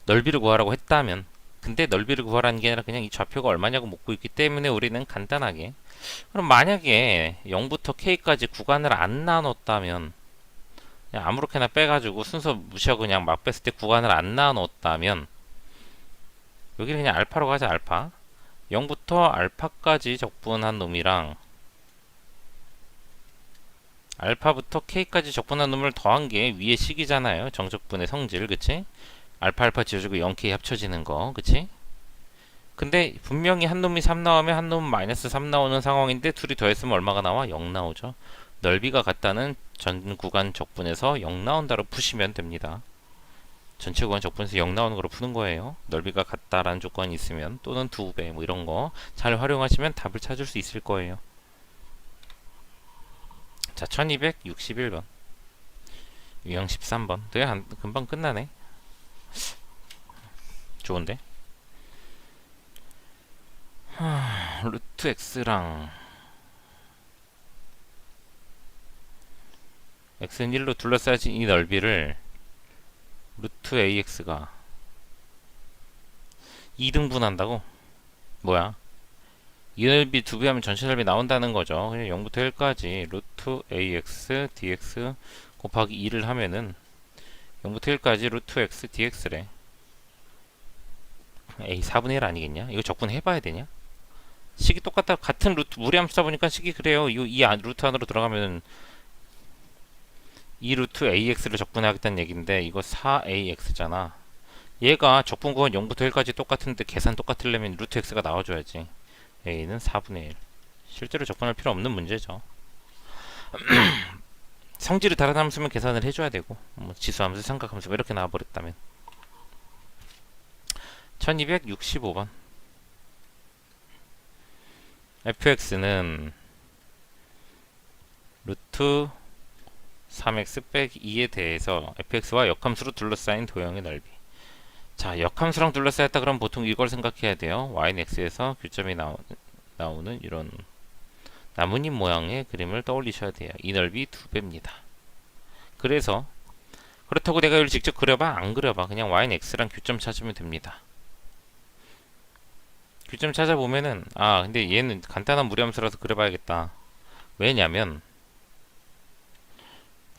넓이를 구하라고 했다면. 근데 넓이를 구하라는 게 아니라 그냥 이 좌표가 얼마냐고 묻고 있기 때문에 우리는 간단하게, 그럼 만약에 0부터 k까지 구간을 안 나눴다면, 그냥 아무렇게나 빼가지고 순서 무시하고 그냥 막 뺐을 때 구간을 안 나눴다면, 여기를 그냥 알파로 가자. 알파 0부터 알파까지 적분한 놈이랑 알파부터 k까지 적분한 놈을 더한 게 위의 식이잖아요. 정적분의 성질, 그치? 알파 알파 지워주고 0k 합쳐지는 거, 그치? 근데 분명히 한 놈이 3 나오면 한 놈은 마이너스 3 나오는 상황인데 둘이 더했으면 얼마가 나와? 0 나오죠. 넓이가 같다는 전 구간 적분에서 0 나온다로 푸시면 됩니다. 전체 구간 적분에서 0 나오는 거로 푸는 거예요. 넓이가 같다라는 조건이 있으면, 또는 2배 뭐 이런 거 잘 활용하시면 답을 찾을 수 있을 거예요. 자, 1261번. 유형 13번. 되게 금방 끝나네. 좋은데? 루트 x랑 x는 1로 둘러싸진 이 넓이를 루트 ax가 2등분한다고? 뭐야? 이 넓이 2배 하면 전체 넓이 나온다는 거죠. 그냥 0부터 1까지 루트 ax dx 곱하기 2를 하면은 0부터 1까지 루트 x dx래. a 4분의 1 아니겠냐? 이거 적분해봐야 되냐? 식이 똑같다. 같은 루트 무리함수다 보니까 식이 그래요. 이 루트 안으로 들어가면 이 루트 ax를 적분하겠다는 얘기인데, 이거 4ax잖아. 얘가 적분구간 0부터 1까지 똑같은데 계산 똑같으려면 루트 x가 나와줘야지. a는 4분의 1. 실제로 적분할 필요 없는 문제죠. 성질이 다른 함수면 계산을 해줘야 되고, 뭐 지수함수, 삼각함수 이렇게 나와버렸다면. 1265번. fx는 루트 3x 빼기 2에 대해서 fx와 역함수로 둘러싸인 도형의 넓이. 자, 역함수랑 둘러싸였다 그러면 보통 이걸 생각해야 돼요. y는 x에서 교점이 나오는 이런 나뭇잎 모양의 그림을 떠올리셔야 돼요. 이 넓이 2배입니다. 그래서 그렇다고 내가 이걸 직접 그려봐? 안 그려봐. 그냥 y는 x랑 교점 찾으면 됩니다. 교점 찾아보면은, 근데 얘는 간단한 무리함수라서 그려봐야겠다. 왜냐면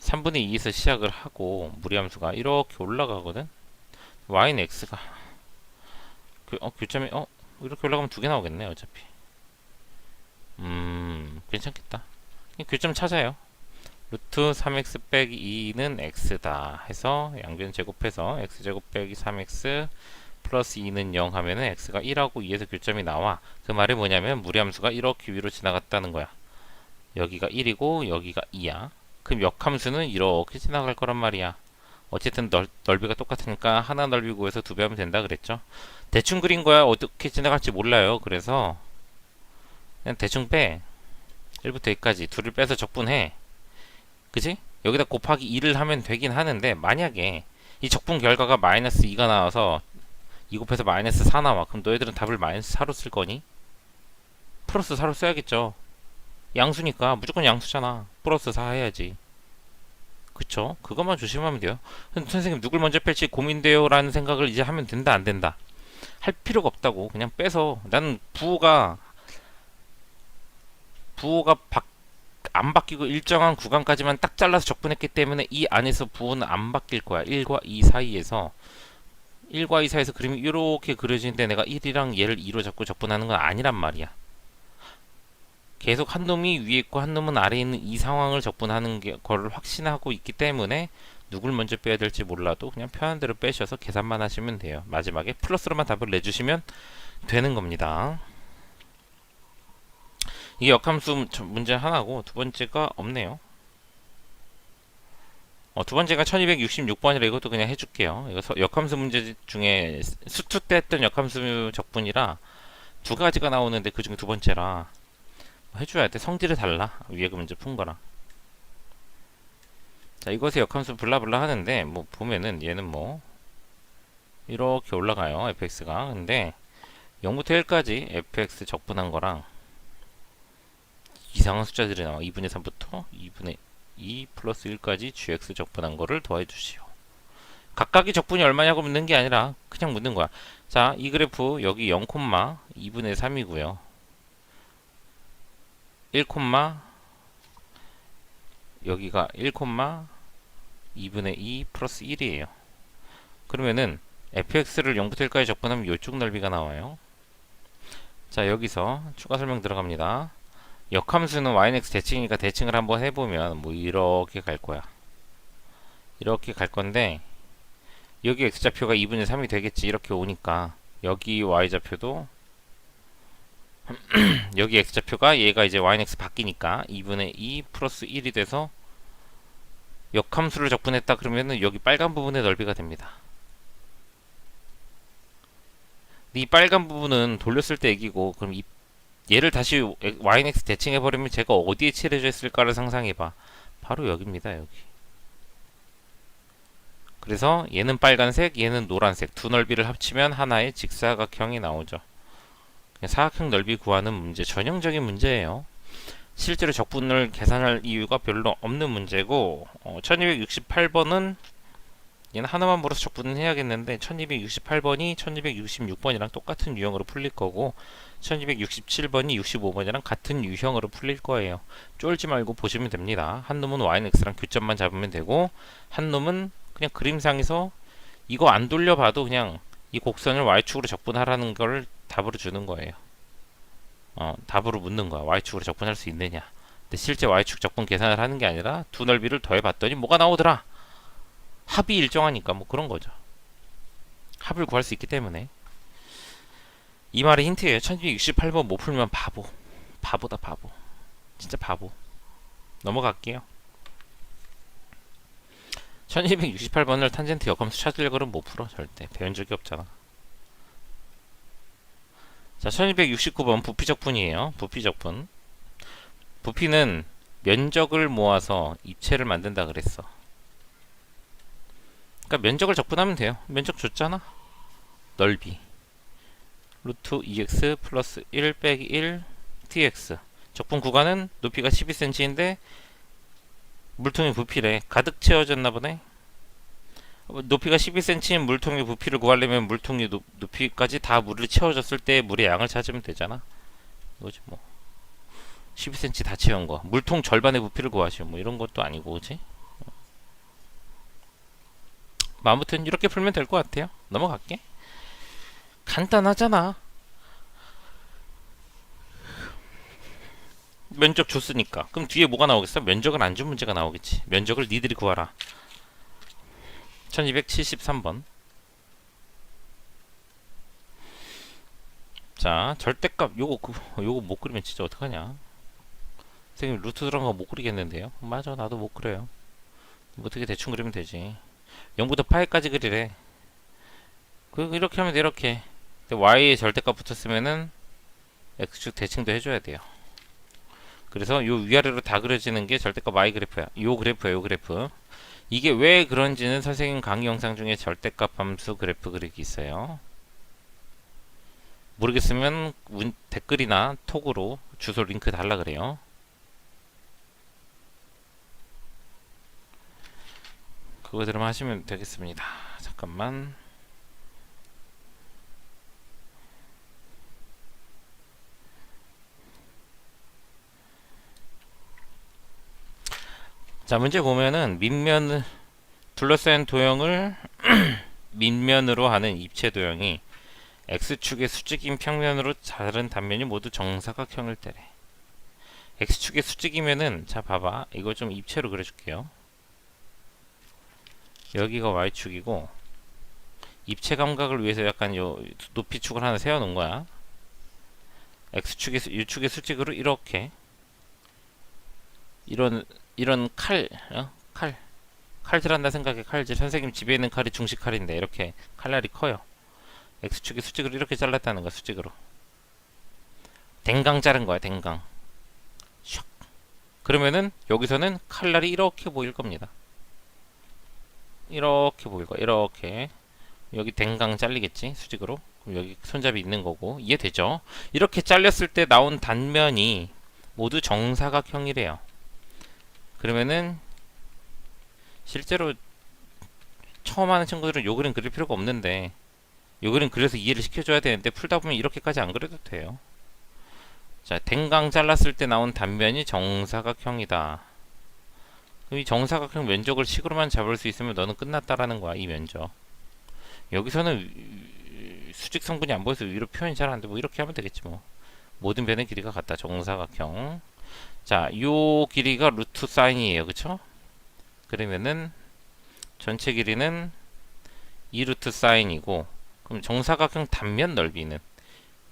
3분의 2에서 시작을 하고 무리함수가 이렇게 올라가거든. y는 x가 교점이 이렇게 올라가면 2개 나오겠네 어차피. 괜찮겠다. 교점 찾아요. 루트 3x 빼기 2는 x다 해서 양변 제곱해서 x제곱 빼기 3x 플러스 2는 0 하면은 x가 1하고 2에서 교점이 나와. 그 말이 뭐냐면 무리함수가 이렇게 위로 지나갔다는 거야. 여기가 1이고 여기가 2야. 그럼 역함수는 이렇게 지나갈 거란 말이야. 어쨌든 넓이가 똑같으니까 하나 넓이 구해서 2배 하면 된다 그랬죠. 대충 그린 거야. 어떻게 지나갈지 몰라요. 그래서 그냥 대충 빼. 1부터 2까지 둘을 빼서 적분해. 그치? 여기다 곱하기 2를 하면 되긴 하는데, 만약에 이 적분 결과가 마이너스 2가 나와서 2 곱해서 마이너스 4 나와. 그럼 너희들은 답을 마이너스 4로 쓸 거니? 플러스 4로 써야겠죠. 양수니까 무조건 양수잖아. 플러스 4 해야지. 그쵸? 그것만 조심하면 돼요. 선생님 누굴 먼저 뺄지 고민돼요 라는 생각을 이제 하면 된다 안 된다 할 필요가 없다고. 그냥 빼서, 나는 부호가 안 바뀌고 일정한 구간까지만 딱 잘라서 적분했기 때문에 이 안에서 부호는 안 바뀔 거야. 1과 2 사이에서 그림이 이렇게 그려지는데 내가 1이랑 얘를 2로 잡고 적분하는 건 아니란 말이야. 계속 한 놈이 위에 있고 한 놈은 아래에 있는 이 상황을 적분하는 거를 확신하고 있기 때문에 누굴 먼저 빼야 될지 몰라도 그냥 편한 대로 빼셔서 계산만 하시면 돼요. 마지막에 플러스로만 답을 내주시면 되는 겁니다. 이게 역함수 문제 하나고, 두 번째가 없네요. 두 번째가 1266번이라 이것도 그냥 해줄게요. 이거 역함수 문제 중에 수투 때 했던 역함수 적분이라 두 가지가 나오는데 그 중에 두 번째라 해줘야 돼. 성질이 달라. 위에 그 문제 푼 거랑. 자, 이것의 역함수 블라블라 하는데, 뭐 보면은 얘는 뭐 이렇게 올라가요. fx가. 근데 0부터 1까지 fx 적분한 거랑 이상한 숫자들이 나와. 2분의 3부터 2분의 2 플러스 1까지 gx 적분한 거를 더해 주시오. 각각의 적분이 얼마냐고 묻는 게 아니라 그냥 묻는 거야. 자, 이 그래프 여기 0,2분의 3이고요. 1, 여기가 1,2분의 2 플러스 1이에요. 그러면은 fx를 0부터 1까지 적분하면 이쪽 넓이가 나와요. 자, 여기서 추가 설명 들어갑니다. 역함수는 yx 대칭이니까 대칭을 한번 해보면 뭐 이렇게 갈 거야. 이렇게 갈 건데 여기 x좌표가 2분의 3이 되겠지. 이렇게 오니까 여기 y좌표도 여기 x좌표가 얘가 이제 yx 바뀌니까 2분의 2 플러스 1이 돼서 역함수를 적분했다 그러면은 여기 빨간 부분의 넓이가 됩니다. 이 빨간 부분은 돌렸을 때 얘기고, 그럼 얘를 다시 yx 대칭해버리면 제가 어디에 칠해져 있을까를 상상해봐. 바로 여기입니다. 여기. 그래서 얘는 빨간색, 얘는 노란색 두 넓이를 합치면 하나의 직사각형이 나오죠. 사각형 넓이 구하는 문제, 전형적인 문제예요. 실제로 적분을 계산할 이유가 별로 없는 문제고, 1268번은 얘는 하나만 물어서 적분을 해야겠는데 1268번이 1266번이랑 똑같은 유형으로 풀릴 거고 1267번이 65번이랑 같은 유형으로 풀릴 거예요. 쫄지 말고 보시면 됩니다. 한 놈은 yx랑 교점만 잡으면 되고 한 놈은 그냥 그림상에서 이거 안 돌려봐도 그냥 이 곡선을 y축으로 적분하라는 걸 답으로 주는 거예요. 답으로 묻는 거야. y축으로 적분할 수 있느냐. 근데 실제 y축 적분 계산을 하는 게 아니라 두 넓이를 더해봤더니 뭐가 나오더라. 합이 일정하니까 뭐 그런 거죠. 합을 구할 수 있기 때문에. 이 말의 힌트예요. 1268번 못 풀면 바보. 바보다 바보. 진짜 바보. 넘어갈게요. 1268번을 탄젠트 역함수 찾으려고 그러면 못 풀어. 절대. 배운 적이 없잖아. 자, 1269번 부피적분이에요. 부피적분. 부피는 면적을 모아서 입체를 만든다 그랬어. 그러니까 면적을 적분하면 돼요. 면적 줬잖아. 넓이 루트 2x 플러스 1 빼기 1 tx. 적분 구간은 높이가 12cm인데 물통의 부피래. 가득 채워졌나 보네. 높이가 12cm인 물통의 부피를 구하려면 물통의 높이까지 다 물을 채워졌을 때 물의 양을 찾으면 되잖아. 이거지 뭐. 12cm 다 채운 거. 물통 절반의 부피를 구하시오. 뭐 이런 것도 아니고, 그지? 아무튼 이렇게 풀면 될 것 같아요. 넘어갈게. 간단하잖아. 면적 줬으니까. 그럼 뒤에 뭐가 나오겠어? 면적을 안 준 문제가 나오겠지. 면적을 니들이 구하라. 1273번. 자, 절대값 요거 못 그리면 진짜 어떡하냐. 선생님 루트 들어간 거 못 그리겠는데요. 맞아, 나도 못 그려요. 어떻게 대충 그리면 되지. 0부터 파이까지 그리래. 이렇게 하면 돼. 이렇게 y의 절대값 붙었으면은 x축 대칭도 해줘야 돼요. 그래서 요 위아래로 다 그려지는 게 절대값 y 그래프야. 요 그래프야. 요 그래프. 이게 왜 그런지는 선생님 강의 영상 중에 절대값 함수 그래프 그리기 있어요. 모르겠으면 댓글이나 톡으로 주소 링크 달라 그래요. 그거대로 하시면 되겠습니다. 잠깐만. 자, 문제 보면은 밑면을 둘러싼 도형을 밑면으로 하는 입체 도형이 x축의 수직인 평면으로 다른 단면이 모두 정사각형을 때래. x축의 수직이면은, 자 봐봐, 이거 좀 입체로 그려줄게요. 여기가 y축이고 입체 감각을 위해서 약간 요 높이축을 하나 세워놓은 거야. x축의 u축의 수직으로 이렇게 이런 칼질 한다 생각해. 칼질. 선생님 집에 있는 칼이 중식 칼인데 이렇게 칼날이 커요. x축의 수직으로 이렇게 잘랐다는 거야. 수직으로 댕강 자른 거야. 댕강. 샥. 그러면은 여기서는 칼날이 이렇게 보일 겁니다. 이렇게 보일 거야. 이렇게. 여기 댕강 잘리겠지. 수직으로. 그럼 여기 손잡이 있는 거고. 이해되죠? 이렇게 잘렸을 때 나온 단면이 모두 정사각형이래요. 그러면은 실제로 처음 하는 친구들은 요 그림 그릴 필요가 없는데 요 그림 그려서 이해를 시켜줘야 되는데 풀다 보면 이렇게까지 안 그려도 돼요. 자, 댕강 잘랐을 때 나온 단면이 정사각형이다. 이 정사각형 면적을 식으로만 잡을 수 있으면 너는 끝났다라는 거야, 이 면적. 여기서는 수직 성분이 안 보여서 위로 표현이 잘 안 돼. 뭐 이렇게 하면 되겠지 뭐. 모든 변의 길이가 같다. 정사각형. 자, 요 길이가 루트 사인이에요. 그쵸? 그러면은 전체 길이는 2루트 사인이고, 그럼 정사각형 단면 넓이는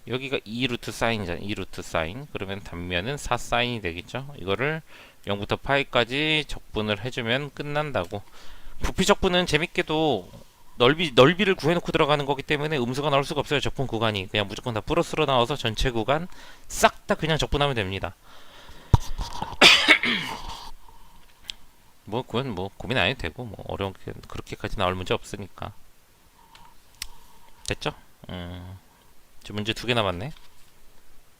여기가 2루트 사인이잖아. 2루트 사인. 그러면 단면은 4 사인이 되겠죠? 이거를 0부터 파이까지 적분을 해주면 끝난다고. 부피 적분은 재밌게도 넓이를 구해놓고 들어가는 거기 때문에 음수가 나올 수가 없어요. 적분 구간이 그냥 무조건 다 플러스로 나와서 전체 구간 싹 다 그냥 적분하면 됩니다. 뭐 그건 뭐 고민 안 해도 되고 뭐 어려운 게 그렇게까지 나올 문제 없으니까. 됐죠? 지금 문제 2개 남았네.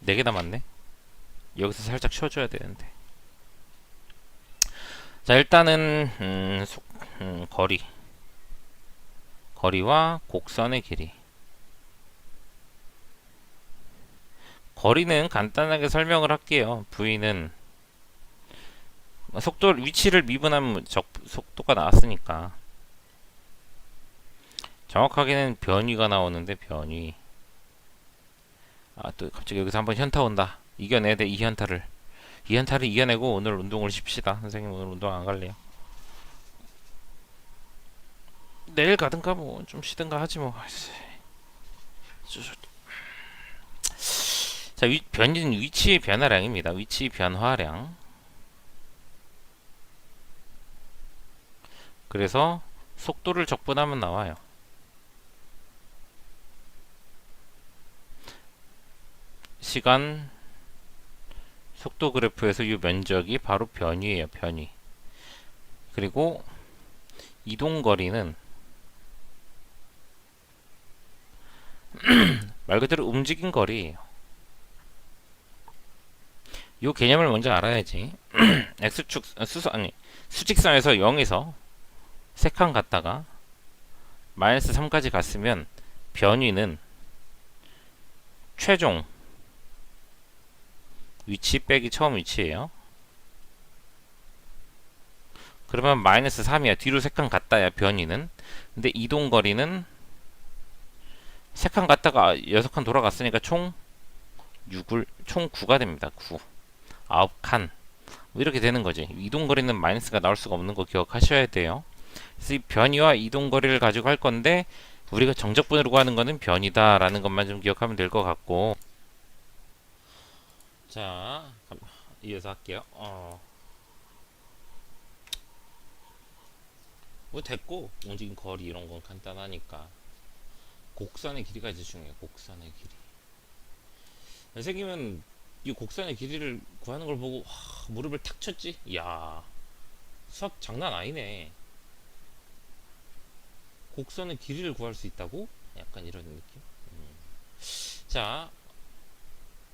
4개 남았네. 여기서 살짝 쉬어줘야 되는데. 자, 일단은 거리와 곡선의 길이. 거리는 간단하게 설명을 할게요. V는 속도 위치를 미분하면 속도가 나왔으니까 정확하게는 변위가 나오는데 변위. 아, 또 갑자기 여기서 한번 현타 온다. 이겨내야 돼, 이 현타를. 이 현타를 이겨내고 오늘 운동을 쉽시다. 선생님 오늘 운동 안 갈래요. 내일 가든가 뭐 좀 쉬든가 하지 뭐. 자, 변위는 위치 변화량입니다. 위치 변화량. 그래서 속도를 적분하면 나와요. 시간 속도 그래프에서 이 면적이 바로 변위예요. 변위. 그리고 이동거리는 말 그대로 움직인 거리예요. 이 개념을 먼저 알아야지. x축 수직선에서 0에서 3칸 갔다가 마이너스 3까지 갔으면 변위는 최종 위치 빼기 처음 위치예요. 그러면 마이너스 3이야. 뒤로 3칸 갔다야 변위는. 근데 이동거리는 3칸 갔다가 6칸 돌아갔으니까 총 9가 됩니다. 9. 9칸. 뭐 이렇게 되는 거지. 이동거리는 마이너스가 나올 수가 없는 거 기억하셔야 돼요. 그래서 이 변위와 이동거리를 가지고 할 건데 우리가 정적분으로 구하는 거는 변이다라는 것만 좀 기억하면 될 것 같고. 자, 이어서 할게요. 뭐 됐고 움직인 거리 이런 건 간단하니까 곡선의 길이가 이제 중요해요. 곡선의 길이. 선생님은 이 곡선의 길이를 구하는 걸 보고 무릎을 탁 쳤지. 이야, 수학 장난 아니네. 곡선의 길이를 구할 수 있다고? 약간 이런 느낌. 자,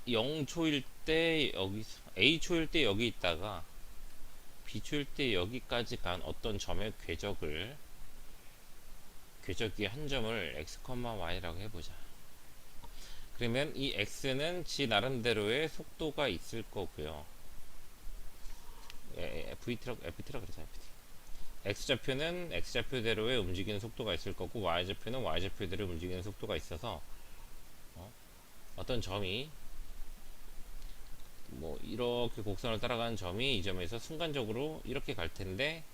0초일 때 여기 A초일 때 여기 있다가 B초일 때 여기까지 간 어떤 점의 궤적이 한 점을 x, y라고 해보자. 그러면 이 x는 지 나름대로의 속도가 있을 거고요. FT라고 그러자. x좌표는 x좌표대로의 움직이는 속도가 있을 거고 y좌표는 y좌표대로 움직이는 속도가 있어서 어떤 점이 뭐 이렇게 곡선을 따라가는 점이 이 점에서 순간적으로 이렇게 갈 텐데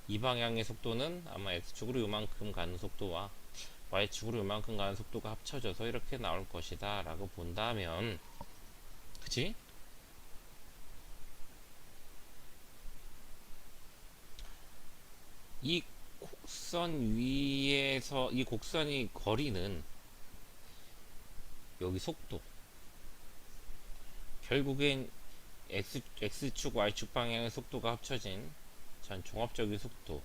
이 방향의 속도는 아마 x축으로 요만큼 가는 속도와 y축으로 요만큼 가는 속도가 합쳐져서 이렇게 나올 것이다 라고 본다면, 그치? 이 곡선 위에서 이 곡선이 거리는 여기 속도, 결국엔 x축 y축 방향의 속도가 합쳐진 전 종합적인 속도,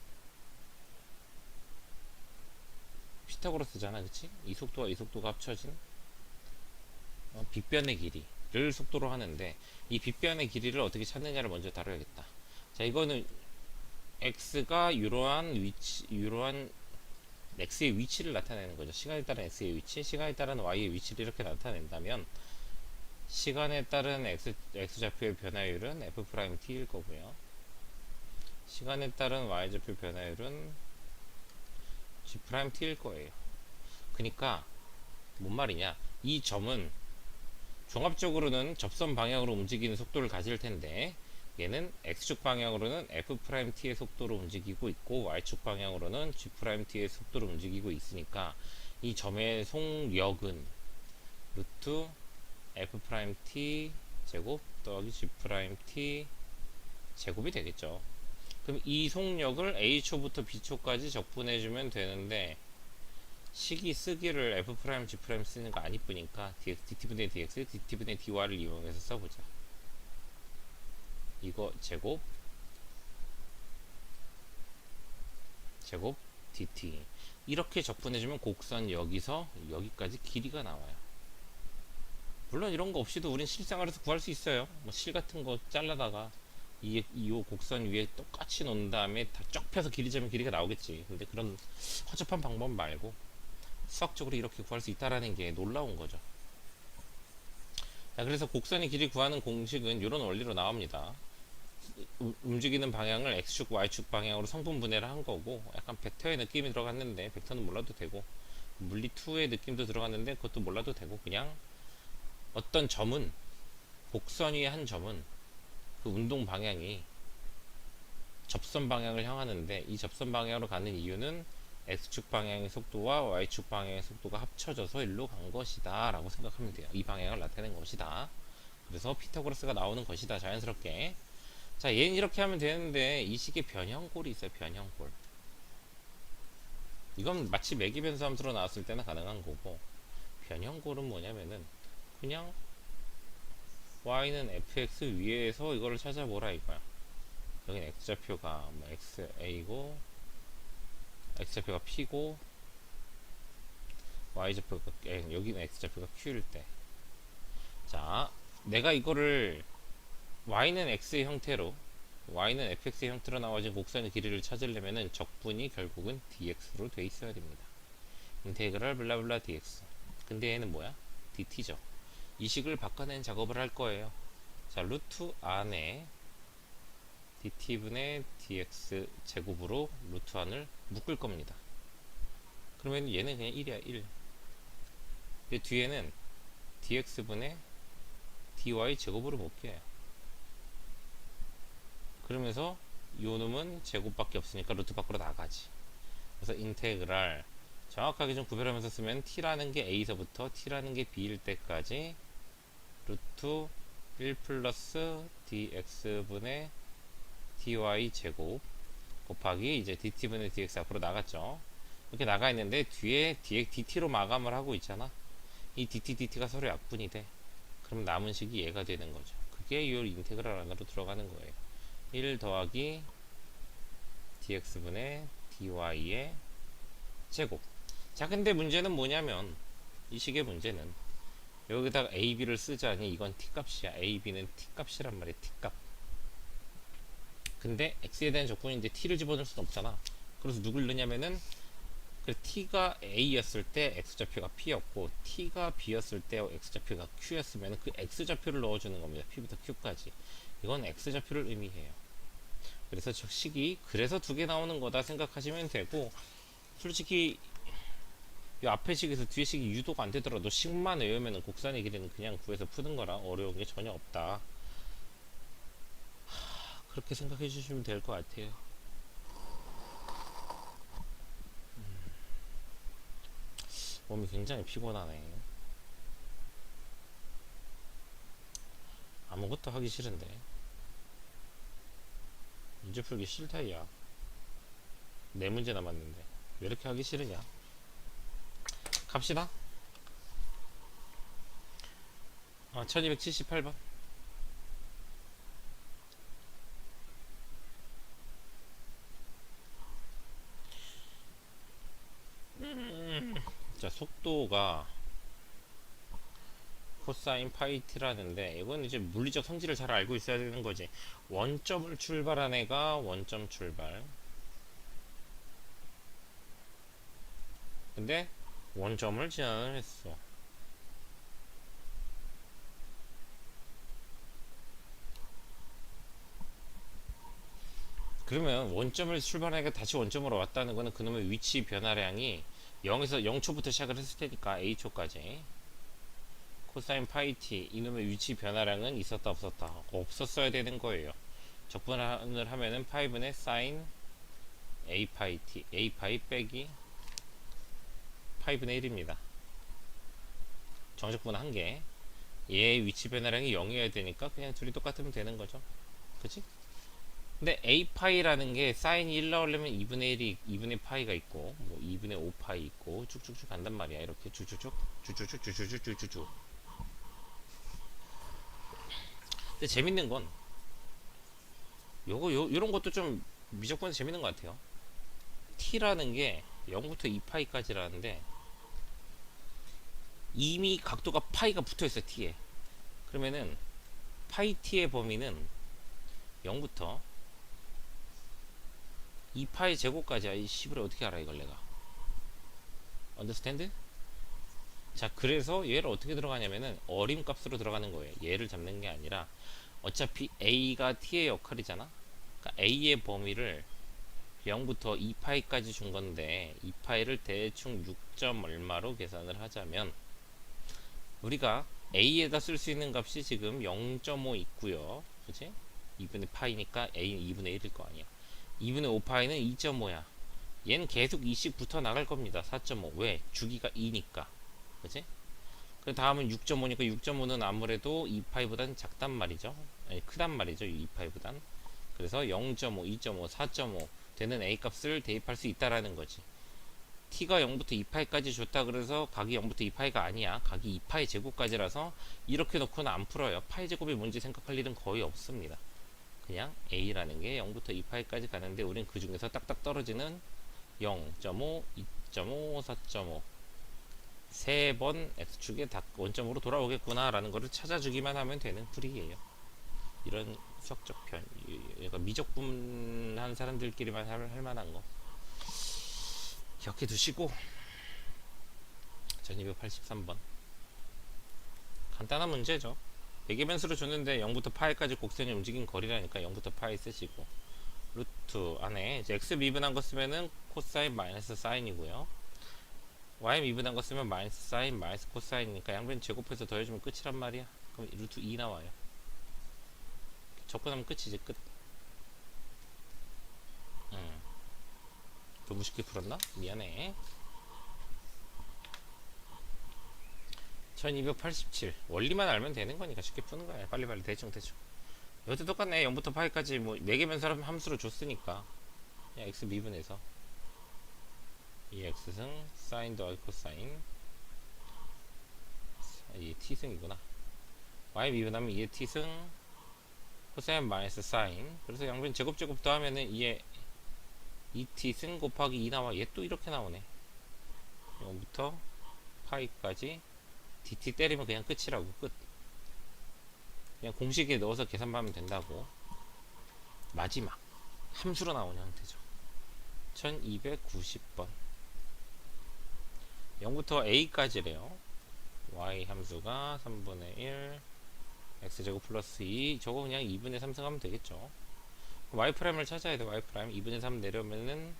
피타고라스잖아, 그치? 이 속도와 이 속도가 합쳐진 빗변의 길이를 속도로 하는데 이 빗변의 길이를 어떻게 찾느냐를 먼저 다뤄야겠다. 자, 이거는 x가 이러한 x의 위치를 나타내는 거죠. 시간에 따른 x의 위치, 시간에 따른 y의 위치를 이렇게 나타낸다면 시간에 따른 x좌표의 변화율은 f't일 거고요. 시간에 따른 y좌표 변화율은 g't일 거예요. 그러니까 뭔 말이냐? 이 점은 종합적으로는 접선 방향으로 움직이는 속도를 가질 텐데 얘는 x축 방향으로는 f't의 속도로 움직이고 있고 y축 방향으로는 g't의 속도로 움직이고 있으니까 이 점의 속력은 루트 f't 제곱 더하기 g't 제곱이 되겠죠. 그럼 이 속력을 a초부터 b초까지 적분해주면 되는데 식이 쓰기를 f', g' 쓰는 거 안 이쁘니까 dt분의 dx, dt분의 dy를 이용해서 써보자. 이거 제곱 dt 이렇게 적분해주면 곡선 여기서 여기까지 길이가 나와요. 물론 이런 거 없이도 우린 실생활에서 구할 수 있어요. 뭐 실 같은 거 잘라다가 이 곡선 위에 똑같이 놓은 다음에 다 쫙 펴서 길이 재면 길이가 나오겠지. 근데 그런 허접한 방법 말고 수학적으로 이렇게 구할 수 있다라는 게 놀라운 거죠. 자, 그래서 곡선의 길이 구하는 공식은 이런 원리로 나옵니다. 움직이는 방향을 x축, y축 방향으로 성분분해를 한 거고 약간 벡터의 느낌이 들어갔는데 벡터는 몰라도 되고 물리2의 느낌도 들어갔는데 그것도 몰라도 되고 그냥 어떤 점은 곡선 위의 한 점은 그 운동 방향이 접선 방향을 향하는데 이 접선 방향으로 가는 이유는 x축 방향의 속도와 y축 방향의 속도가 합쳐져서 일로 간 것이다 라고 생각하면 돼요. 이 방향을 나타낸 것이다. 그래서 피타고라스가 나오는 것이다. 자연스럽게. 자, 얘는 이렇게 하면 되는데 이 식의 변형골이 있어요. 변형골. 이건 마치 매기변수 함수로 나왔을 때는 가능한 거고 변형골은 뭐냐면은 그냥 y는 fx 위에서 이거를 찾아보라 이거야. 여기는 x좌표가 뭐 xa고 x좌표가 p고 y좌표가 여기는 x좌표가 q일 때, 자 내가 이거를 y는 x의 형태로 y는 fx의 형태로 나와진 곡선의 길이를 찾으려면은 적분이 결국은 dx로 돼 있어야 됩니다. 인테그랄 블라블라 dx. 근데 얘는 뭐야? dt죠. 이 식을 바꿔낸 작업을 할 거예요. 자, 루트 안에 dt분의 dx 제곱으로 루트 안을 묶을 겁니다. 그러면 얘는 그냥 1이야 1. 근데 뒤에는 dx분의 dy 제곱으로 묶여요. 그러면서 요 놈은 제곱밖에 없으니까 루트 밖으로 나가지. 그래서 인테그랄 정확하게 좀 구별하면서 쓰면 t라는 게 a서부터 t라는 게 b일 때까지 루트 1 플러스 dx분의 dy 제곱 곱하기 이제 dt분의 dx 앞으로 나갔죠. 이렇게 나가 있는데 뒤에 dt로 마감을 하고 있잖아. 이 dt가 서로 약분이 돼. 그럼 남은 식이 얘가 되는 거죠. 그게 이 인테그랄 안으로 들어가는 거예요. 1 더하기 dx분의 dy의 제곱. 자, 근데 문제는 뭐냐면 이 식의 문제는 여기다가 ab를 쓰자니 이건 t값이야. ab는 t값이란 말이야. t값. 근데 x에 대한 조건인데 t를 집어넣을 수는 없잖아. 그래서 누굴 넣냐면은 그 t가 a였을 때 x좌표가 p였고 t가 b였을 때 x좌표가 q였으면 그 x좌표를 넣어주는 겁니다. p부터 q까지. 이건 x좌표를 의미해요. 그래서 저 식이 그래서 두 개 나오는 거다 생각하시면 되고, 솔직히 이 앞에 식에서 뒤에 식이 유도가 안 되더라도 식만 외우면 곡선의 길이는 그냥 구해서 푸는 거라 어려운 게 전혀 없다. 그렇게 생각해 주시면 될 것 같아요. 몸이 굉장히 피곤하네. 아무것도 하기 싫은데. 문제 풀기 싫다야. 네 문제 남았는데 왜 이렇게 하기 싫으냐. 갑시다. 1278번. 자, 속도가 코사인 파이 t라는데 이건 이제 물리적 성질을 잘 알고 있어야 되는 거지. 원점을 출발한 애가 원점 출발. 근데 원점을 제한을 했어. 그러면 원점을 출발하니까 다시 원점으로 왔다는 거는 그놈의 위치 변화량이 0에서 0초부터 시작을 했을 테니까 a초까지 코사인 파이 t 이놈의 위치 변화량은 있었다 없었다? 없었어야 되는 거예요. 적분을 하면은 5분의 사인 a 파이 t a 파이 빼기 5분의 1입니다. 정적분 한 개. 얘의 위치 변화량이 0이어야 되니까 그냥 둘이 똑같으면 되는 거죠. 그치? 근데 a 파이라는 게 사인이 1 나오려면 2분의 1이 2분의 파이가 있고 뭐 2분의 5 파이 있고 쭉쭉쭉 간단 말이야. 이렇게 쭉쭉쭉 쭉쭉쭉 쭉쭉쭉 쭉쭉쭉. 근데 재밌는 건 요런 것도 좀 미적분이 재밌는 것 같아요. t라는 게 0부터 2파이까지라는데 이미 각도가 파이가 붙어 있어 t에. 그러면은 파이 t의 범위는 0부터 2파이 제곱까지야. 이 식을 어떻게 알아 이걸 내가. 언더스탠드? 자, 그래서 얘를 어떻게 들어가냐면은 어림값으로 들어가는 거예요. 얘를 잡는 게 아니라 어차피 a가 t의 역할이잖아. 그러니까 a의 범위를 0부터 2파이까지 준 건데 2파이를 대충 6점 얼마로 계산을 하자면 우리가 a에다 쓸 수 있는 값이 지금 0.5 있고요. 그치? 2분의 파이니까 a는 2분의 1일 거 아니야. 2분의 5파이는 2.5야. 얘는 계속 2씩 붙어 나갈 겁니다. 4.5. 왜? 주기가 2니까. 그치? 그 다음은 6.5니까 6.5는 아무래도 2파이보단 작단 말이죠. 아니, 크단 말이죠. 2파이보단. 그래서 0.5, 2.5, 4.5 되는 a 값을 대입할 수 있다라는 거지. t가 0부터 2파이까지 줬다 그래서 각이 0부터 2파이가 아니야. 각이 2파이 제곱까지라서 이렇게 놓고는 안 풀어요. 파이 제곱이 뭔지 생각할 일은 거의 없습니다. 그냥 a라는 게 0부터 2파이까지 가는데 우린 그 중에서 딱딱 떨어지는 0.5, 2.5, 4.5 세 번 x축에 다 원점으로 돌아오겠구나 라는 거를 찾아주기만 하면 되는 풀이에요. 이런 수학적 편, 그러니까 미적분한 사람들끼리만 할 만한 거 기억해 두시고 1283번 간단한 문제죠. 대개변수로 줬는데 0부터 파이까지 곡선이 움직인 거리라니까 0부터 파이 쓰시고 루트 안에 이제 x 미분한 거 쓰면은 코사인 마이너스 사인이고요. y 미분한 거 쓰면 마이너스 사인 마이너스 코사인이니까 양변 제곱해서 더해주면 끝이란 말이야. 그럼 루트 2 나와요. 접근하면 끝이지 끝. 너무 쉽게 풀었나? 미안해. 1287 원리만 알면 되는 거니까 쉽게 푸는 거야. 빨리빨리 대충 이것도 똑같네. 0부터 파이까지 뭐 4개면 사람 함수로 줬으니까 그냥 x 미분해서 이 x승 사인 더하기 코사인 이게 t승이구나. y 미분하면 이게 t승 코사인 마이너스 사인. 그래서 양변 제곱 더하면은 이게 2t승 곱하기 2 나와. 얘 또 이렇게 나오네. 0부터 파이까지 dt 때리면 그냥 끝이라고. 끝. 그냥 공식에 넣어서 계산만 하면 된다고. 마지막 함수로 나오는 형태죠. 1290번 0부터 a까지래요. y 함수가 3분의 1 x제곱 플러스 2 저거 그냥 2분의 3승 하면 되겠죠. y'을 찾아야 돼. y' 2분의 3 내려오면은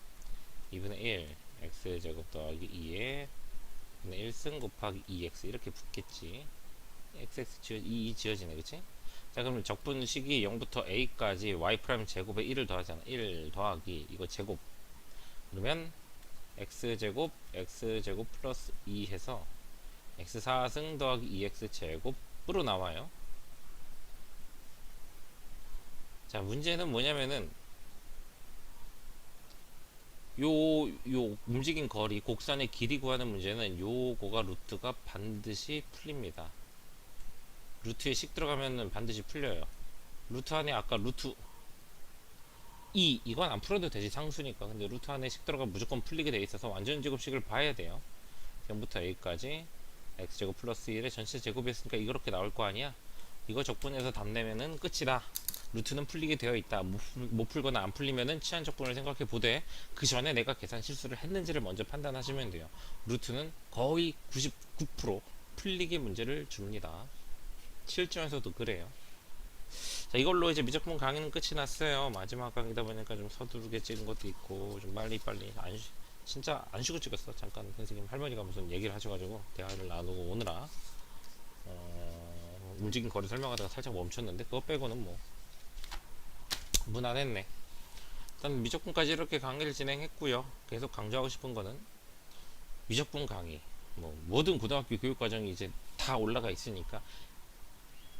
2분의 1 x제곱 더하기 2에 2분의 1승 곱하기 2x 이렇게 붙겠지. xx 지어지네. 그치? 자, 그럼 적분식이 0부터 a까지 y' 제곱에 1을 더하잖아. 1 더하기 이거 제곱 그러면 x제곱 플러스 2 해서 x4승 더하기 2x 제곱으로 나와요. 자, 문제는 뭐냐면은 요 움직인 거리 곡선의 길이 구하는 문제는 요거가 루트가 반드시 풀립니다. 루트에 식 들어가면은 반드시 풀려요. 루트 안에 아까 루트 2 이건 안 풀어도 되지 상수니까. 근데 루트 안에 식 들어가면 무조건 풀리게 돼 있어서 완전 제곱식을 봐야 돼요. 0부터 a까지 x제곱 플러스 1의 전체 제곱이었으니까 이렇게 나올 거 아니야. 이거 적분해서 답 내면은 끝이다. 루트는 풀리게 되어 있다. 못 풀거나 안 풀리면은 치환 적분을 생각해 보되 그 전에 내가 계산 실수를 했는지를 먼저 판단하시면 돼요. 루트는 거의 99% 풀리게 문제를 줍니다. 실전에서도 그래요. 자, 이걸로 이제 미적분 강의는 끝이 났어요. 마지막 강의다 보니까 좀 서두르게 찍은 것도 있고 좀 빨리빨리 진짜 안 쉬고 찍었어. 잠깐 선생님 할머니가 무슨 얘기를 하셔가지고 대화를 나누고 오느라 움직임 거리 설명하다가 살짝 멈췄는데 그거 빼고는 뭐 무난했네. 일단 미적분까지 이렇게 강의를 진행했고요. 계속 강조하고 싶은 거는 미적분 강의 뭐 모든 고등학교 교육과정이 이제 다 올라가 있으니까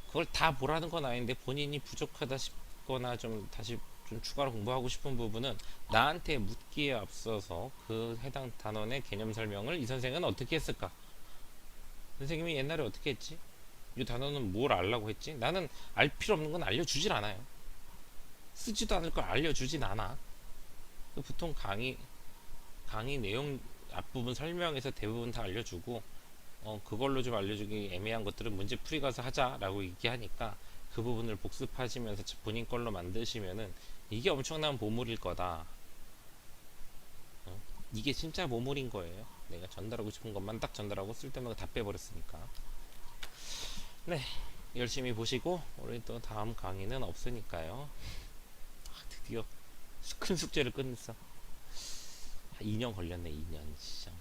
그걸 다 보라는 건 아닌데 본인이 부족하다 싶거나 좀 다시 좀 추가로 공부하고 싶은 부분은 나한테 묻기에 앞서서 그 해당 단원의 개념 설명을 이 선생은 어떻게 했을까? 선생님이 옛날에 어떻게 했지? 이 단어는 뭘 알라고 했지? 나는 알 필요 없는 건 알려주질 않아요. 쓰지도 않을 걸 알려주진 않아. 보통 강의 내용 앞부분 설명에서 대부분 다 알려주고 그걸로 좀 알려주기 애매한 것들은 문제 풀이 가서 하자라고 얘기하니까 그 부분을 복습하시면서 본인 걸로 만드시면은 이게 엄청난 보물일 거다. 이게 진짜 보물인 거예요. 내가 전달하고 싶은 것만 딱 전달하고 쓸데없는 거 다 빼버렸으니까. 네, 열심히 보시고 우리 또 다음 강의는 없으니까요. 드디어 큰 숙제를 끝냈어. 2년 걸렸네. 2년 진짜.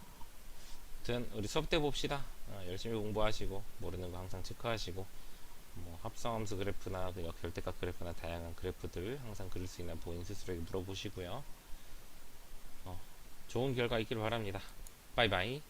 아무튼 우리 수업 때 봅시다. 열심히 공부하시고 모르는 거 항상 체크하시고 뭐 합성함수 그래프나 그 역결대각 그래프나 다양한 그래프들 항상 그릴 수 있는 본인 스스로에게 물어보시고요. 좋은 결과 있길 바랍니다. 바이바이.